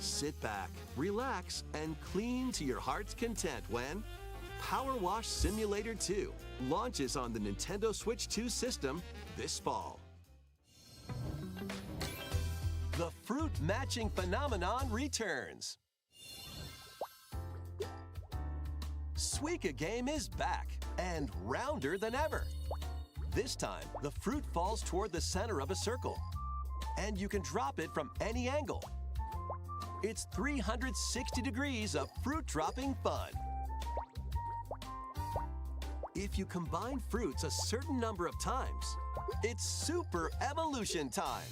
Speaker 5: Sit back, relax, and clean to your heart's content when Power Wash Simulator 2 launches on the Nintendo Switch 2 system this fall. The fruit matching phenomenon returns. Suika game is back and rounder than ever. This time, the fruit falls toward the center of a circle, and you can drop it from any angle. It's 360 degrees of fruit dropping fun. If you combine fruits a certain number of times, it's super evolution time.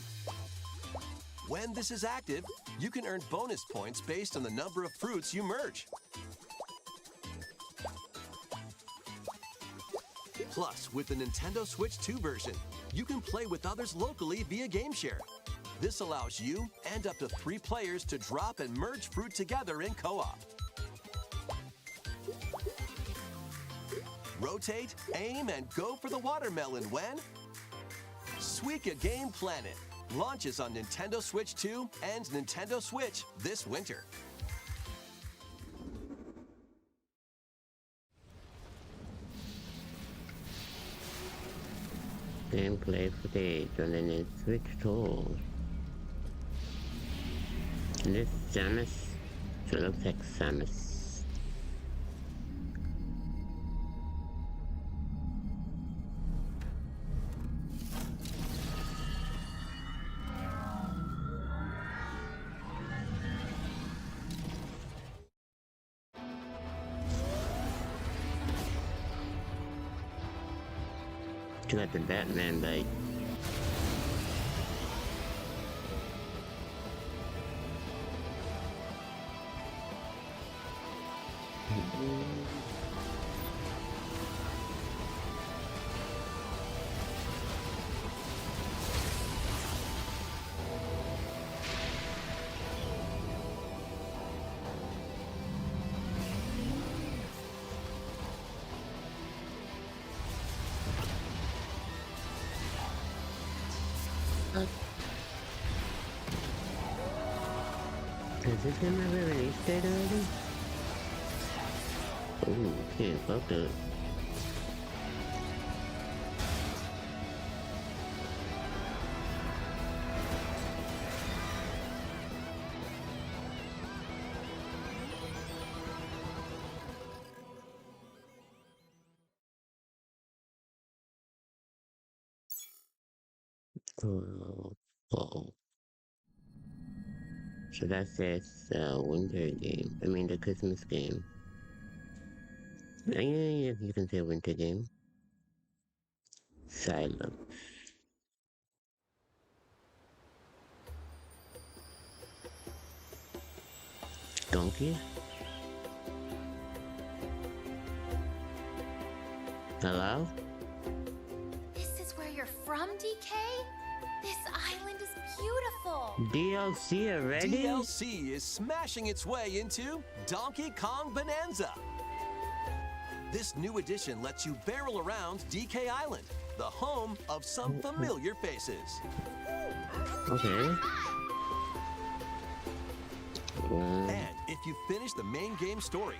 Speaker 5: When this is active, you can earn bonus points based on the number of fruits you merge. Plus, with the Nintendo Switch 2 version, you can play with others locally via GameShare. This allows you and up to 3 players to drop and merge fruit together in co-op. Rotate, aim, and go for the watermelon when Suika Game Planet launches on Nintendo Switch 2 and Nintendo Switch this winter.
Speaker 2: gameplay footage on the Nintendo Switch 2. This Samus, it looks like Samus. You got the Batman bite. Has this game ever released date already? Ooh, can't fuck up. Oh. So that's this winter game. I mean the Christmas game. Yeah, you can say winter game. Silence. Donkey? Hello?
Speaker 10: This is where you're from, DK? This island is beautiful.
Speaker 2: DLC already?
Speaker 5: DLC is smashing its way into Donkey Kong Bonanza. This new edition lets you barrel around DK Island, the home of some familiar faces.
Speaker 2: Okay.
Speaker 5: And if you finish the main game story,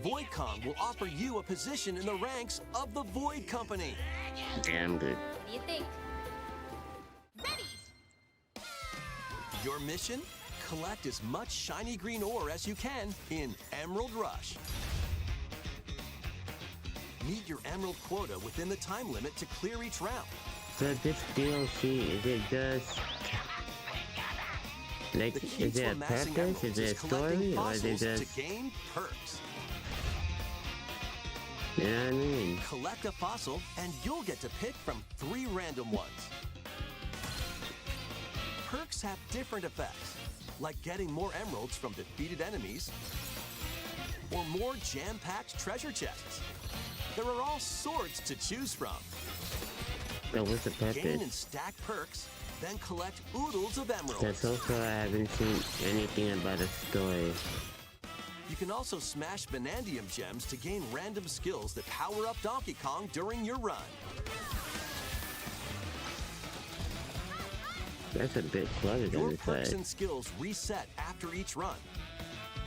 Speaker 5: Void Kong will offer you a position in the ranks of the Void Company.
Speaker 2: Damn good.
Speaker 10: What do you think? Ready!
Speaker 5: Your mission? Collect as much shiny green ore as you can in Emerald Rush. Meet your emerald quota within the time limit to clear each round.
Speaker 2: So this DLC, is it just... Like, is it a purpose? Is it a story? Or is it just...
Speaker 5: to gain perks.
Speaker 2: You know what I mean?
Speaker 5: Collect a fossil, and you'll get to pick from 3 random ones. Perks have different effects, like getting more emeralds from defeated enemies, or more jam-packed treasure chests. There are all sorts to choose from.
Speaker 2: So what's the purpose?
Speaker 5: Gain and stack perks, then collect oodles of emeralds.
Speaker 2: That's also I haven't seen anything about a story.
Speaker 5: You can also smash Vanadium gems to gain random skills that power up Donkey Kong during your run.
Speaker 2: That's a bit cluttered
Speaker 5: Your
Speaker 2: on the
Speaker 5: perks
Speaker 2: side.
Speaker 5: and skills reset after each run.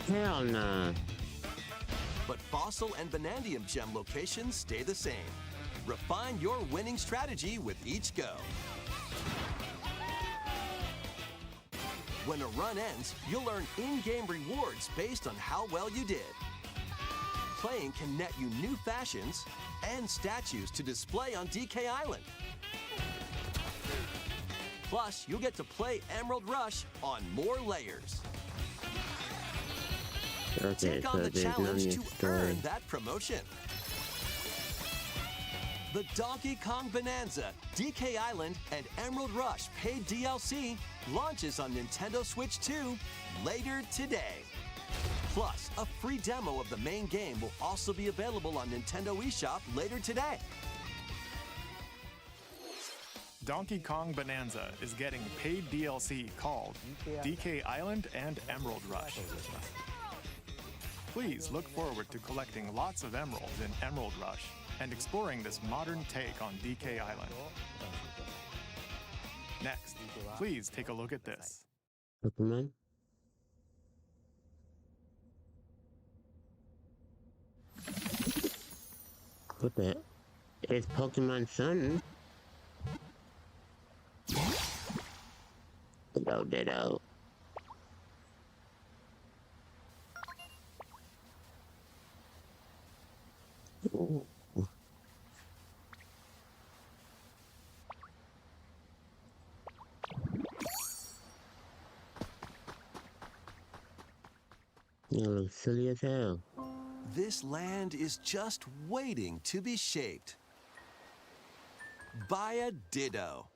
Speaker 2: Hell nah.
Speaker 5: But Fossil and Vanadium gem locations stay the same. Refine your winning strategy with each go. When a run ends, you'll earn in-game rewards based on how well you did. Playing can net you new fashions and statues to display on DK Island. Plus, you'll get to play Emerald Rush on more layers.
Speaker 2: Okay,
Speaker 5: Take on
Speaker 2: so
Speaker 5: the
Speaker 2: there's no
Speaker 5: challenge
Speaker 2: new
Speaker 5: to
Speaker 2: story.
Speaker 5: earn that promotion. The Donkey Kong Bonanza, DK Island, and Emerald Rush paid DLC launches on Nintendo Switch 2 later today. Plus, a free demo of the main game will also be available on Nintendo eShop later today.
Speaker 3: Donkey Kong Bonanza is getting paid DLC called DK Island and Emerald Rush. Please look forward to collecting lots of emeralds in Emerald Rush and exploring this modern take on DK Island. Next, please take a look at this.
Speaker 2: Pokemon? What the? It's Pokemon Sun. Ditto. Ooh. You look silly as hell.
Speaker 5: This land is just waiting to be shaped by a Ditto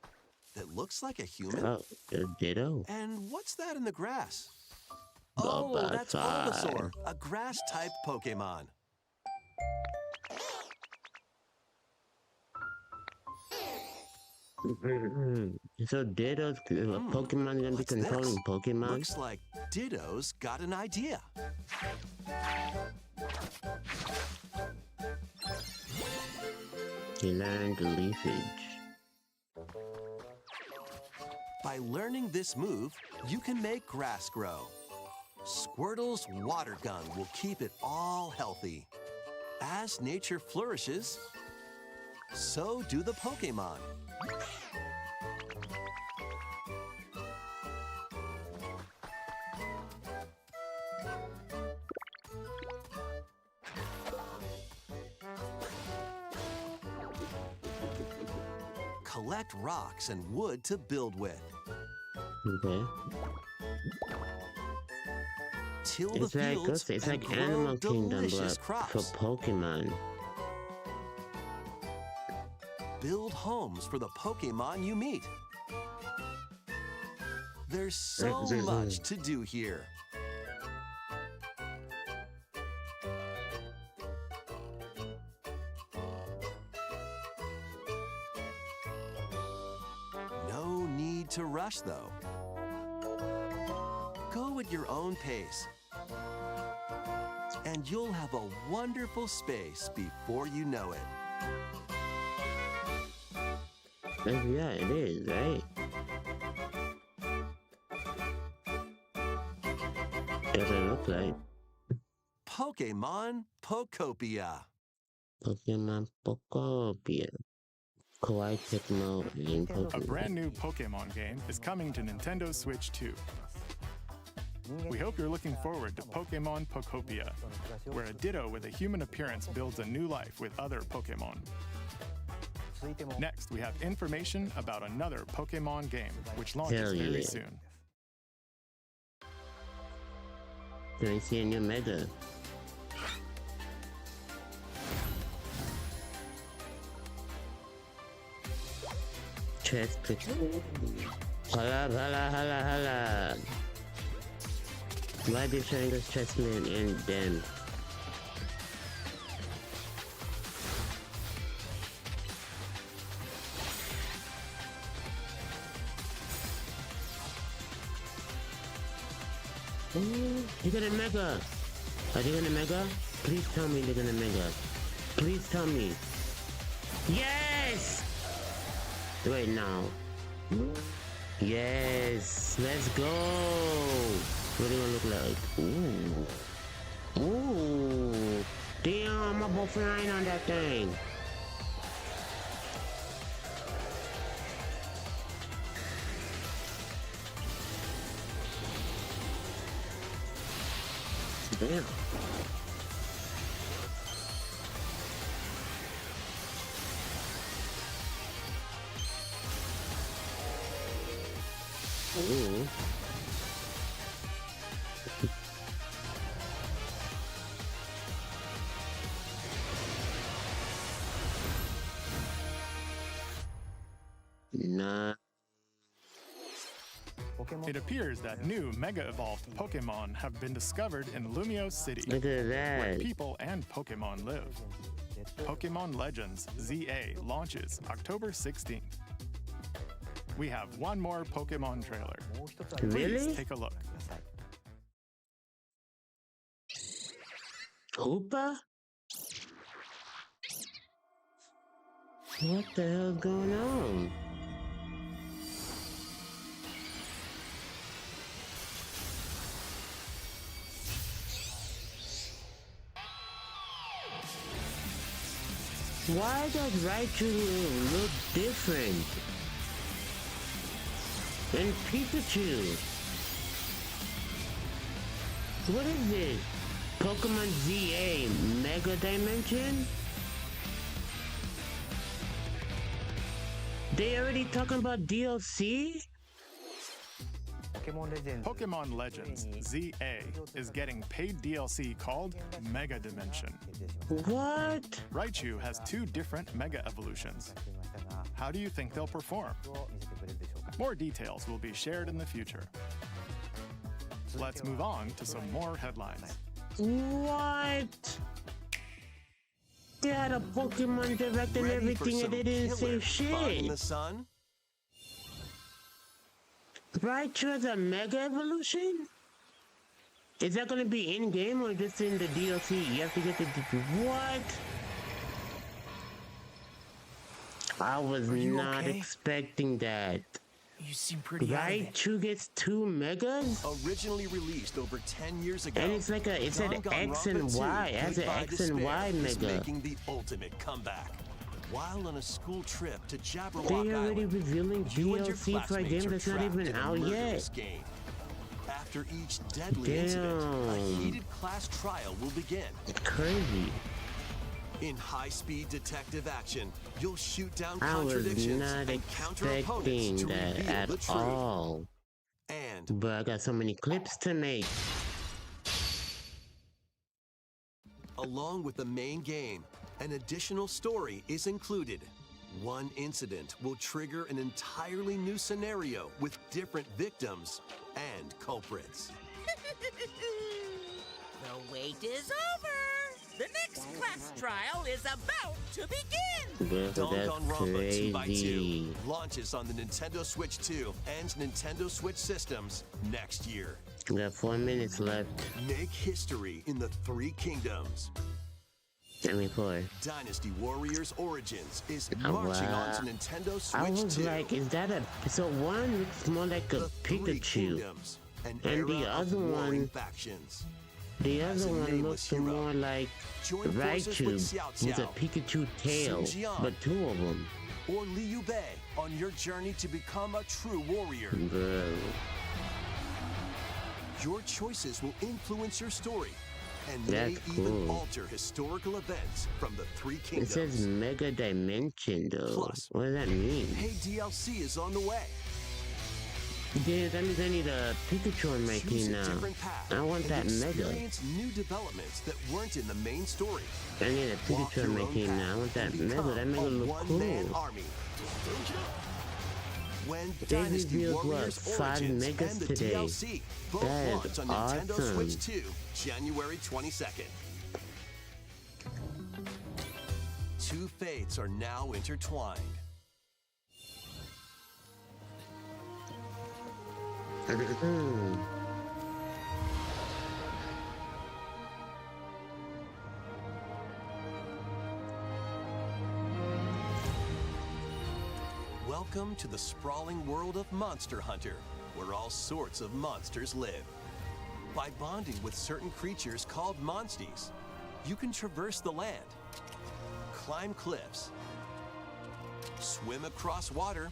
Speaker 5: that looks like a human.
Speaker 2: Oh, a Ditto?
Speaker 5: And what's that in the grass? Oh, that's Bulbasaur, a grass-type Pokemon.
Speaker 2: So Ditto's Pokemon gonna be controlling Pokemon?
Speaker 5: Looks like Ditto's got an idea.
Speaker 2: He learned leafage.
Speaker 5: By learning this move, you can make grass grow. Squirtle's water gun will keep it all healthy. As nature flourishes, so do the Pokemon. Collect rocks and wood to build with.
Speaker 2: Okay.
Speaker 5: Till
Speaker 2: It's
Speaker 5: the
Speaker 2: like
Speaker 5: fields
Speaker 2: it's
Speaker 5: and
Speaker 2: like
Speaker 5: grow
Speaker 2: Animal Kingdom,
Speaker 5: delicious
Speaker 2: but
Speaker 5: crops.
Speaker 2: for Pokemon.
Speaker 5: Build homes for the Pokemon you meet. There's so much to do here. No need to rush, though. Go at your own pace. And you'll have a wonderful space before you know it.
Speaker 2: Yeah, it is, right? Does it look like
Speaker 5: Pokemon Pokopia.
Speaker 2: Pokemon Pokopia? Kawaii Tecmo and
Speaker 3: A
Speaker 2: Pokemon.
Speaker 3: brand new Pokemon game is coming to Nintendo Switch 2. We hope you're looking forward to Pokemon Pokopia, where a Ditto with a human appearance builds a new life with other Pokemon. Next, we have information about another Pokemon game, which launches
Speaker 2: Hell
Speaker 3: very
Speaker 2: yeah.
Speaker 3: soon.
Speaker 2: Can I see a new mega? chest pick. Hala, hala, hala, hala. Why are they showing us chessmen and them? Ooh, they're gonna mega. Are they gonna mega? Please tell me they're gonna mega. Please tell me. Yes! Wait, now. Yes! Let's go! What do you look like? Ooh. Ooh. Damn, I'm about flying on that thing. Damn. Ooh. Nah.
Speaker 3: It appears that new Mega Evolved Pokemon have been discovered in Lumio City,
Speaker 2: Look at
Speaker 3: where
Speaker 2: that.
Speaker 3: people and Pokemon live. Pokemon Legends ZA launches October 16th. We have one more Pokemon trailer.
Speaker 2: Really?
Speaker 3: Please take a look.
Speaker 2: Hoopa? What the hell's going on? Why does RAICHU look different? And Pikachu? What is this? Pokemon ZA Mega Dimension? They already talking about DLC?
Speaker 3: Pokemon Legends ZA is getting paid DLC called Mega Dimension.
Speaker 2: What?
Speaker 3: RAICHU has two different Mega Evolutions. How do you think they'll perform? More details will be shared in the future. Let's move on to some more headlines.
Speaker 2: What? They had a Pokemon Direct and
Speaker 5: Ready for
Speaker 2: everything
Speaker 5: some
Speaker 2: and they didn't say
Speaker 5: killer fun in
Speaker 2: shit.
Speaker 5: the sun?
Speaker 2: RAICHU has a Mega Evolution? Is that gonna be in-game or just in the DLC? You have to get the... What? I was not
Speaker 5: okay?
Speaker 2: expecting that.
Speaker 5: You seem pretty out of it.
Speaker 2: RAICHU gets 2 Megas?
Speaker 5: Originally released over 10 years ago.
Speaker 2: And it's like a, it said X and Y. It has an X and Y
Speaker 5: is
Speaker 2: Mega.
Speaker 5: making the ultimate comeback. While on a school trip to Jabberwock
Speaker 2: They already
Speaker 5: Island,
Speaker 2: revealing
Speaker 5: you and your
Speaker 2: DLC for a
Speaker 5: classmates
Speaker 2: game
Speaker 5: are
Speaker 2: that's not
Speaker 5: trapped
Speaker 2: even
Speaker 5: in a
Speaker 2: out
Speaker 5: murderous
Speaker 2: yet.
Speaker 5: game. After each deadly incident, a heated class trial will begin.
Speaker 2: Crazy.
Speaker 5: In high-speed detective action, you'll shoot down
Speaker 2: I was
Speaker 5: contradictions
Speaker 2: not
Speaker 5: and counter opponents
Speaker 2: expecting
Speaker 5: to
Speaker 2: that
Speaker 5: reveal
Speaker 2: at
Speaker 5: the truth.
Speaker 2: all.
Speaker 5: And
Speaker 2: But I got so many clips to make.
Speaker 5: along with the main game, an additional story is included. One incident will trigger an entirely new scenario with different victims and culprits.
Speaker 12: The wait is over! The next class trial is about to begin!
Speaker 2: Bro, that's
Speaker 5: Danganronpa 2x2
Speaker 2: crazy.
Speaker 5: launches on the Nintendo Switch 2 and Nintendo Switch systems next year.
Speaker 2: We got 4 minutes left.
Speaker 5: Make history in the Three Kingdoms.
Speaker 2: I mean, 4.
Speaker 5: Dynasty Warriors Origins is marching on to Nintendo Switch 2.
Speaker 2: I was like, is that a... So one looks more like a
Speaker 5: The Three
Speaker 2: Pikachu.
Speaker 5: Kingdoms, an
Speaker 2: And the
Speaker 5: era of
Speaker 2: other
Speaker 5: warring
Speaker 2: one...
Speaker 5: factions.
Speaker 2: The
Speaker 5: As
Speaker 2: other
Speaker 5: a
Speaker 2: one
Speaker 5: nameless
Speaker 2: looks
Speaker 5: hero,
Speaker 2: more like
Speaker 5: join forces with
Speaker 2: RAICHU
Speaker 5: Xiao
Speaker 2: with a
Speaker 5: Xiao,
Speaker 2: Pikachu tail,
Speaker 5: Sun Jian,
Speaker 2: but 2 of them.
Speaker 5: or Liu Bei on your journey to become a true warrior.
Speaker 2: Bro.
Speaker 5: Your choices will influence your story and
Speaker 2: That's
Speaker 5: may even
Speaker 2: cool.
Speaker 5: alter historical events from the Three
Speaker 2: It
Speaker 5: Kingdoms.
Speaker 2: says Mega Dimension, though.
Speaker 5: Plus,
Speaker 2: What does that mean?
Speaker 5: Hey, DLC is on the way.
Speaker 2: Yeah, that means I need a Pikachu on my
Speaker 5: Choose
Speaker 2: team
Speaker 5: a
Speaker 2: now.
Speaker 5: different path
Speaker 2: I want
Speaker 5: and
Speaker 2: that Mega.
Speaker 5: experience new developments that weren't in the main story.
Speaker 2: I need a
Speaker 5: Walk
Speaker 2: Pikachu on
Speaker 5: your
Speaker 2: my
Speaker 5: own
Speaker 2: team
Speaker 5: path
Speaker 2: now. I want that
Speaker 5: and
Speaker 2: Mega.
Speaker 5: become
Speaker 2: That Mega
Speaker 5: a
Speaker 2: look
Speaker 5: one-man
Speaker 2: cool.
Speaker 5: army. when
Speaker 2: They
Speaker 5: Dynasty
Speaker 2: revealed, what,
Speaker 5: Warriors
Speaker 2: 5
Speaker 5: Origins
Speaker 2: megas
Speaker 5: and the
Speaker 2: today.
Speaker 5: DLC both
Speaker 2: That is
Speaker 5: launch on Nintendo
Speaker 2: awesome.
Speaker 5: Switch 2, January 22nd. Two fates are now intertwined. Welcome to the sprawling world of Monster Hunter, where all sorts of monsters live. By bonding with certain creatures called monsties, you can traverse the land, climb cliffs, swim across water,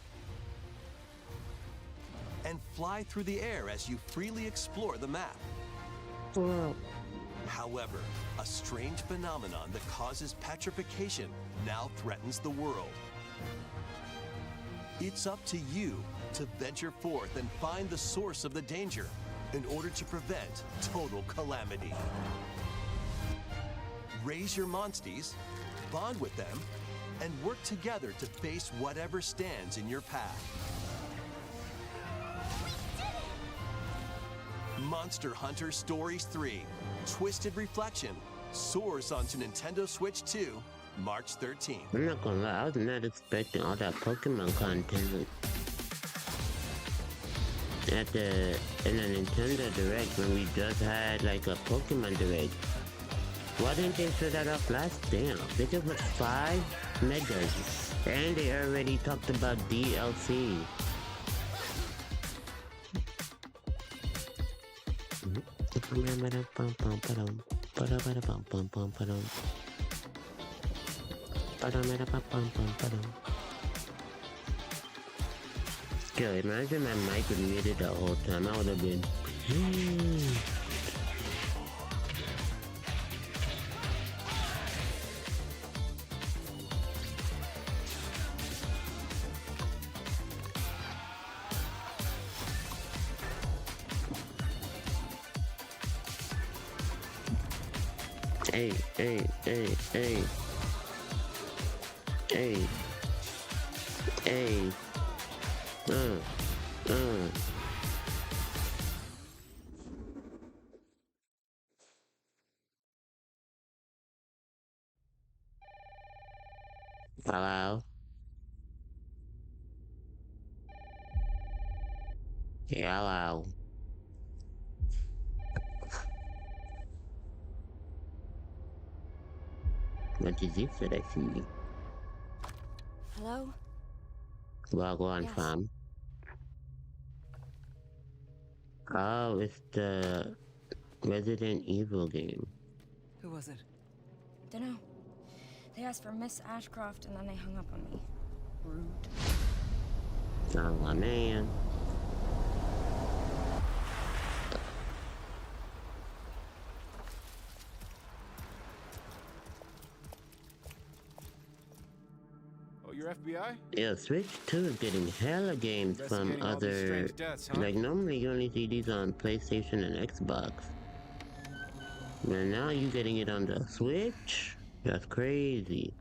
Speaker 5: and fly through the air as you freely explore the map. However, a strange phenomenon that causes petrification now threatens the world. It's up to you to venture forth and find the source of the danger in order to prevent total calamity. Raise your monsties, bond with them, and work together to face whatever stands in your path. Monster Hunter Stories 3, Twisted Reflection, soars onto Nintendo Switch 2, March 13th.
Speaker 2: I'm not gonna lie, I was not expecting all that Pokemon content in the Nintendo Direct when we just had like a Pokemon Direct. Why didn't they show that up last? Damn, they just was 5 megas, and they already talked about DLC. Yo, imagine my mic was muted the whole time. I would have been. Hey. Hello? Hello? What did you say that to you?
Speaker 13: Hello?
Speaker 2: Log on,
Speaker 13: Yes.
Speaker 2: fam. Oh, it's the Resident Evil game.
Speaker 13: Who was it? Dunno. They asked for Miss Ashcroft and then they hung up on me. Rude.
Speaker 2: Oh, man.
Speaker 14: Oh, you're FBI?
Speaker 2: Yeah, Switch 2 is getting hella games from
Speaker 14: Investigating all these
Speaker 2: other...
Speaker 14: strange deaths, huh?
Speaker 2: Like, normally you only see these on PlayStation and Xbox. But now you're getting it on the Switch? That's crazy.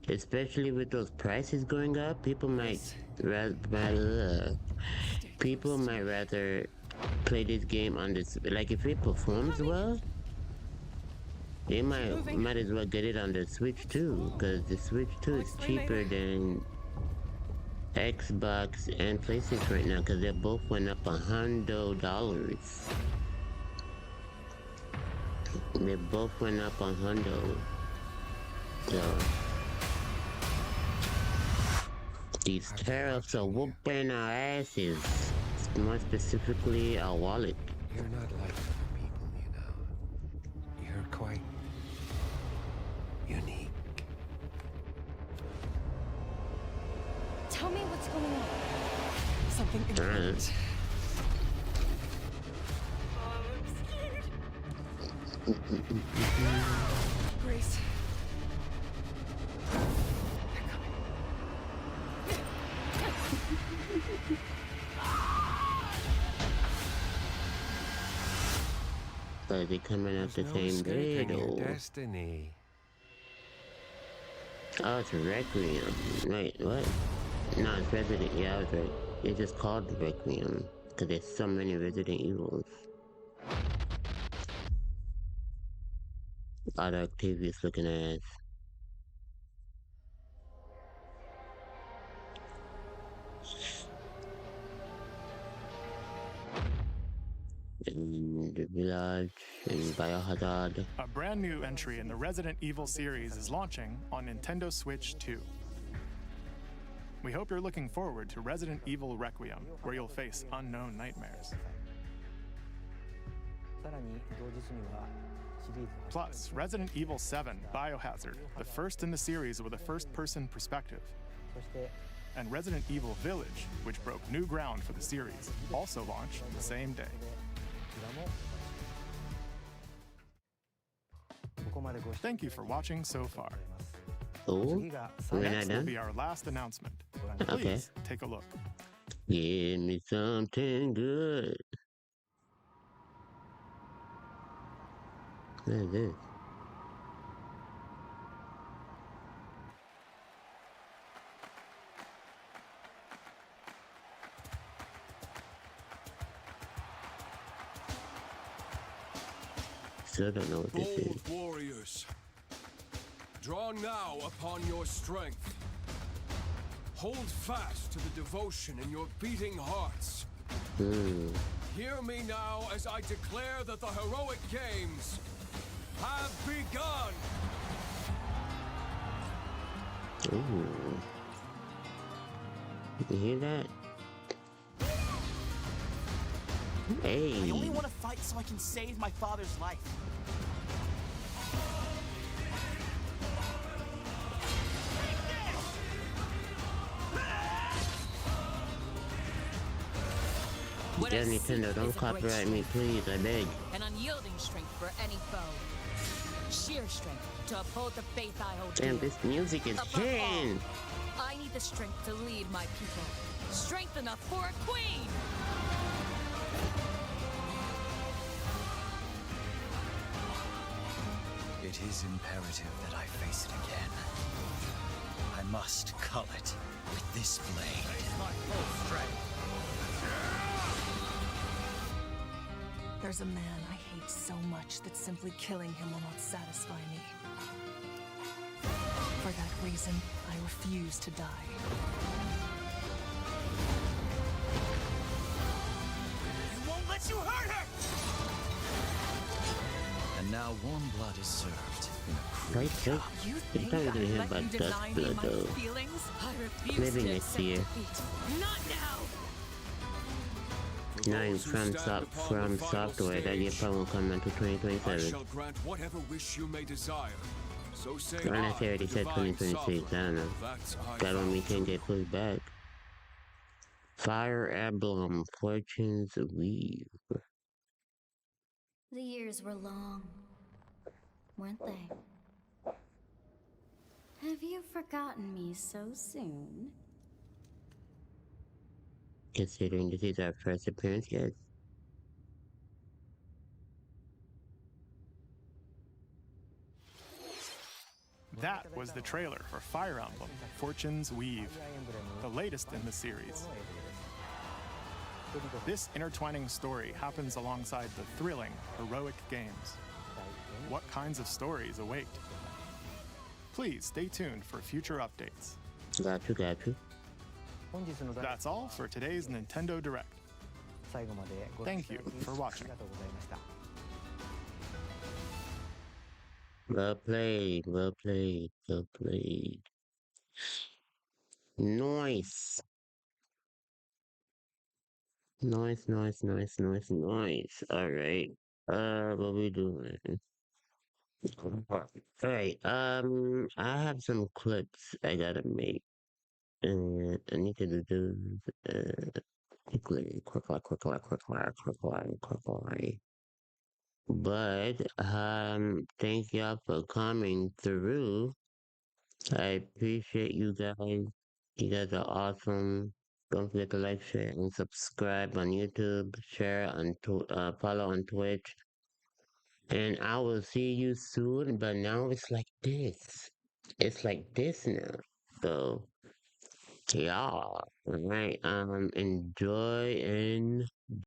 Speaker 2: Especially with those prices going up, people might rather play this game on this. Like, if it performs well, they might as well get it on the Switch 2, because the Switch 2 is cheaper than Xbox and PlayStation right now, because they both went up $100. They both went up $100. So these tariffs are whooping our asses. More specifically, our wallet.
Speaker 15: You're not like other people, you know. You're quite unique.
Speaker 13: Tell me what's going on.
Speaker 12: Something important. Grace.
Speaker 2: But they coming out the same day, though.
Speaker 15: Destiny.
Speaker 2: Oh, it's Requiem. Wait, what? No, it's Resident. Yeah, I was right. It's just called the Requiem because there's so many Resident Evils. A lot of Octavius looking ass. And the Village and Biohazard.
Speaker 3: A brand new entry in the Resident Evil series is launching on Nintendo Switch 2. We hope you're looking forward to Resident Evil Requiem, where you'll face unknown nightmares. Plus, Resident Evil 7 Biohazard, the first in the series with a first-person perspective. And Resident Evil Village, which broke new ground for the series, also launched the same day. Thank you for watching so far.
Speaker 2: Oh, we're not
Speaker 3: Next will
Speaker 2: done?
Speaker 3: be our last announcement.
Speaker 2: Okay.
Speaker 3: Please take a look.
Speaker 2: Give me something good. What is this? Still don't know what this is.
Speaker 5: Bold warriors, draw now upon your strength. Hold fast to the devotion in your beating hearts. Hear me now as I declare that the heroic games have begun.
Speaker 2: Ooh. You hear that? Hey.
Speaker 16: I only want to fight so I can save my father's life.
Speaker 2: Yeah, Nintendo, don't copyright me, please, I beg.
Speaker 17: An unyielding strength for any foe. Sheer strength to uphold the faith I hold
Speaker 2: Damn,
Speaker 17: dear.
Speaker 2: this music is
Speaker 17: Above all,
Speaker 2: hitting.
Speaker 17: I need the strength to lead my people. Strength enough for a queen!
Speaker 16: It is imperative that I face it again. I must cull it with this blade. My full strength.
Speaker 18: There's a man I hate so much that simply killing him will not satisfy me. For that reason, I refuse to die.
Speaker 16: I won't let you hurt her! And now warm blood is served in a crude
Speaker 2: RAICHU?
Speaker 16: cup.
Speaker 17: You
Speaker 2: It's
Speaker 17: think
Speaker 2: not
Speaker 17: I
Speaker 2: gonna hear
Speaker 17: let
Speaker 2: about
Speaker 17: you
Speaker 2: Dust
Speaker 17: deny me
Speaker 2: Blood,
Speaker 17: my
Speaker 2: though.
Speaker 17: feelings? I refuse
Speaker 2: Maybe
Speaker 17: to
Speaker 2: next
Speaker 17: accept
Speaker 2: year.
Speaker 17: defeat. Not now!
Speaker 2: Nine from software. That year probably won't come until
Speaker 5: I
Speaker 2: 2027.
Speaker 5: shall grant whatever wish you may desire. So say
Speaker 2: Unless they already said
Speaker 5: divine
Speaker 2: 2026, I don't know.
Speaker 5: That's
Speaker 2: That don't mean can't get pushed back. Fire Emblem, Fortune's Weave.
Speaker 10: The years were long, weren't they? Have you forgotten me so soon?
Speaker 2: Considering this is our first appearance, yes.
Speaker 3: That was the trailer for Fire Emblem, Fortune's Weave, the latest in the series. This intertwining story happens alongside the thrilling, heroic games. What kinds of stories await? Please stay tuned for future updates.
Speaker 2: Got you.
Speaker 3: That's all for today's Nintendo Direct. Thank you for watching.
Speaker 2: Well played. Nice. Nice. Alright. What we doing? Alright, I have some clips I gotta make. And I need to do quickly. But, thank y'all for coming through. I appreciate you guys. You guys are awesome. Don't forget to like, share, and subscribe on YouTube. Share on follow on Twitch. And I will see you soon. But now it's like this. It's like this now. So Yeah. Alright, enjoy and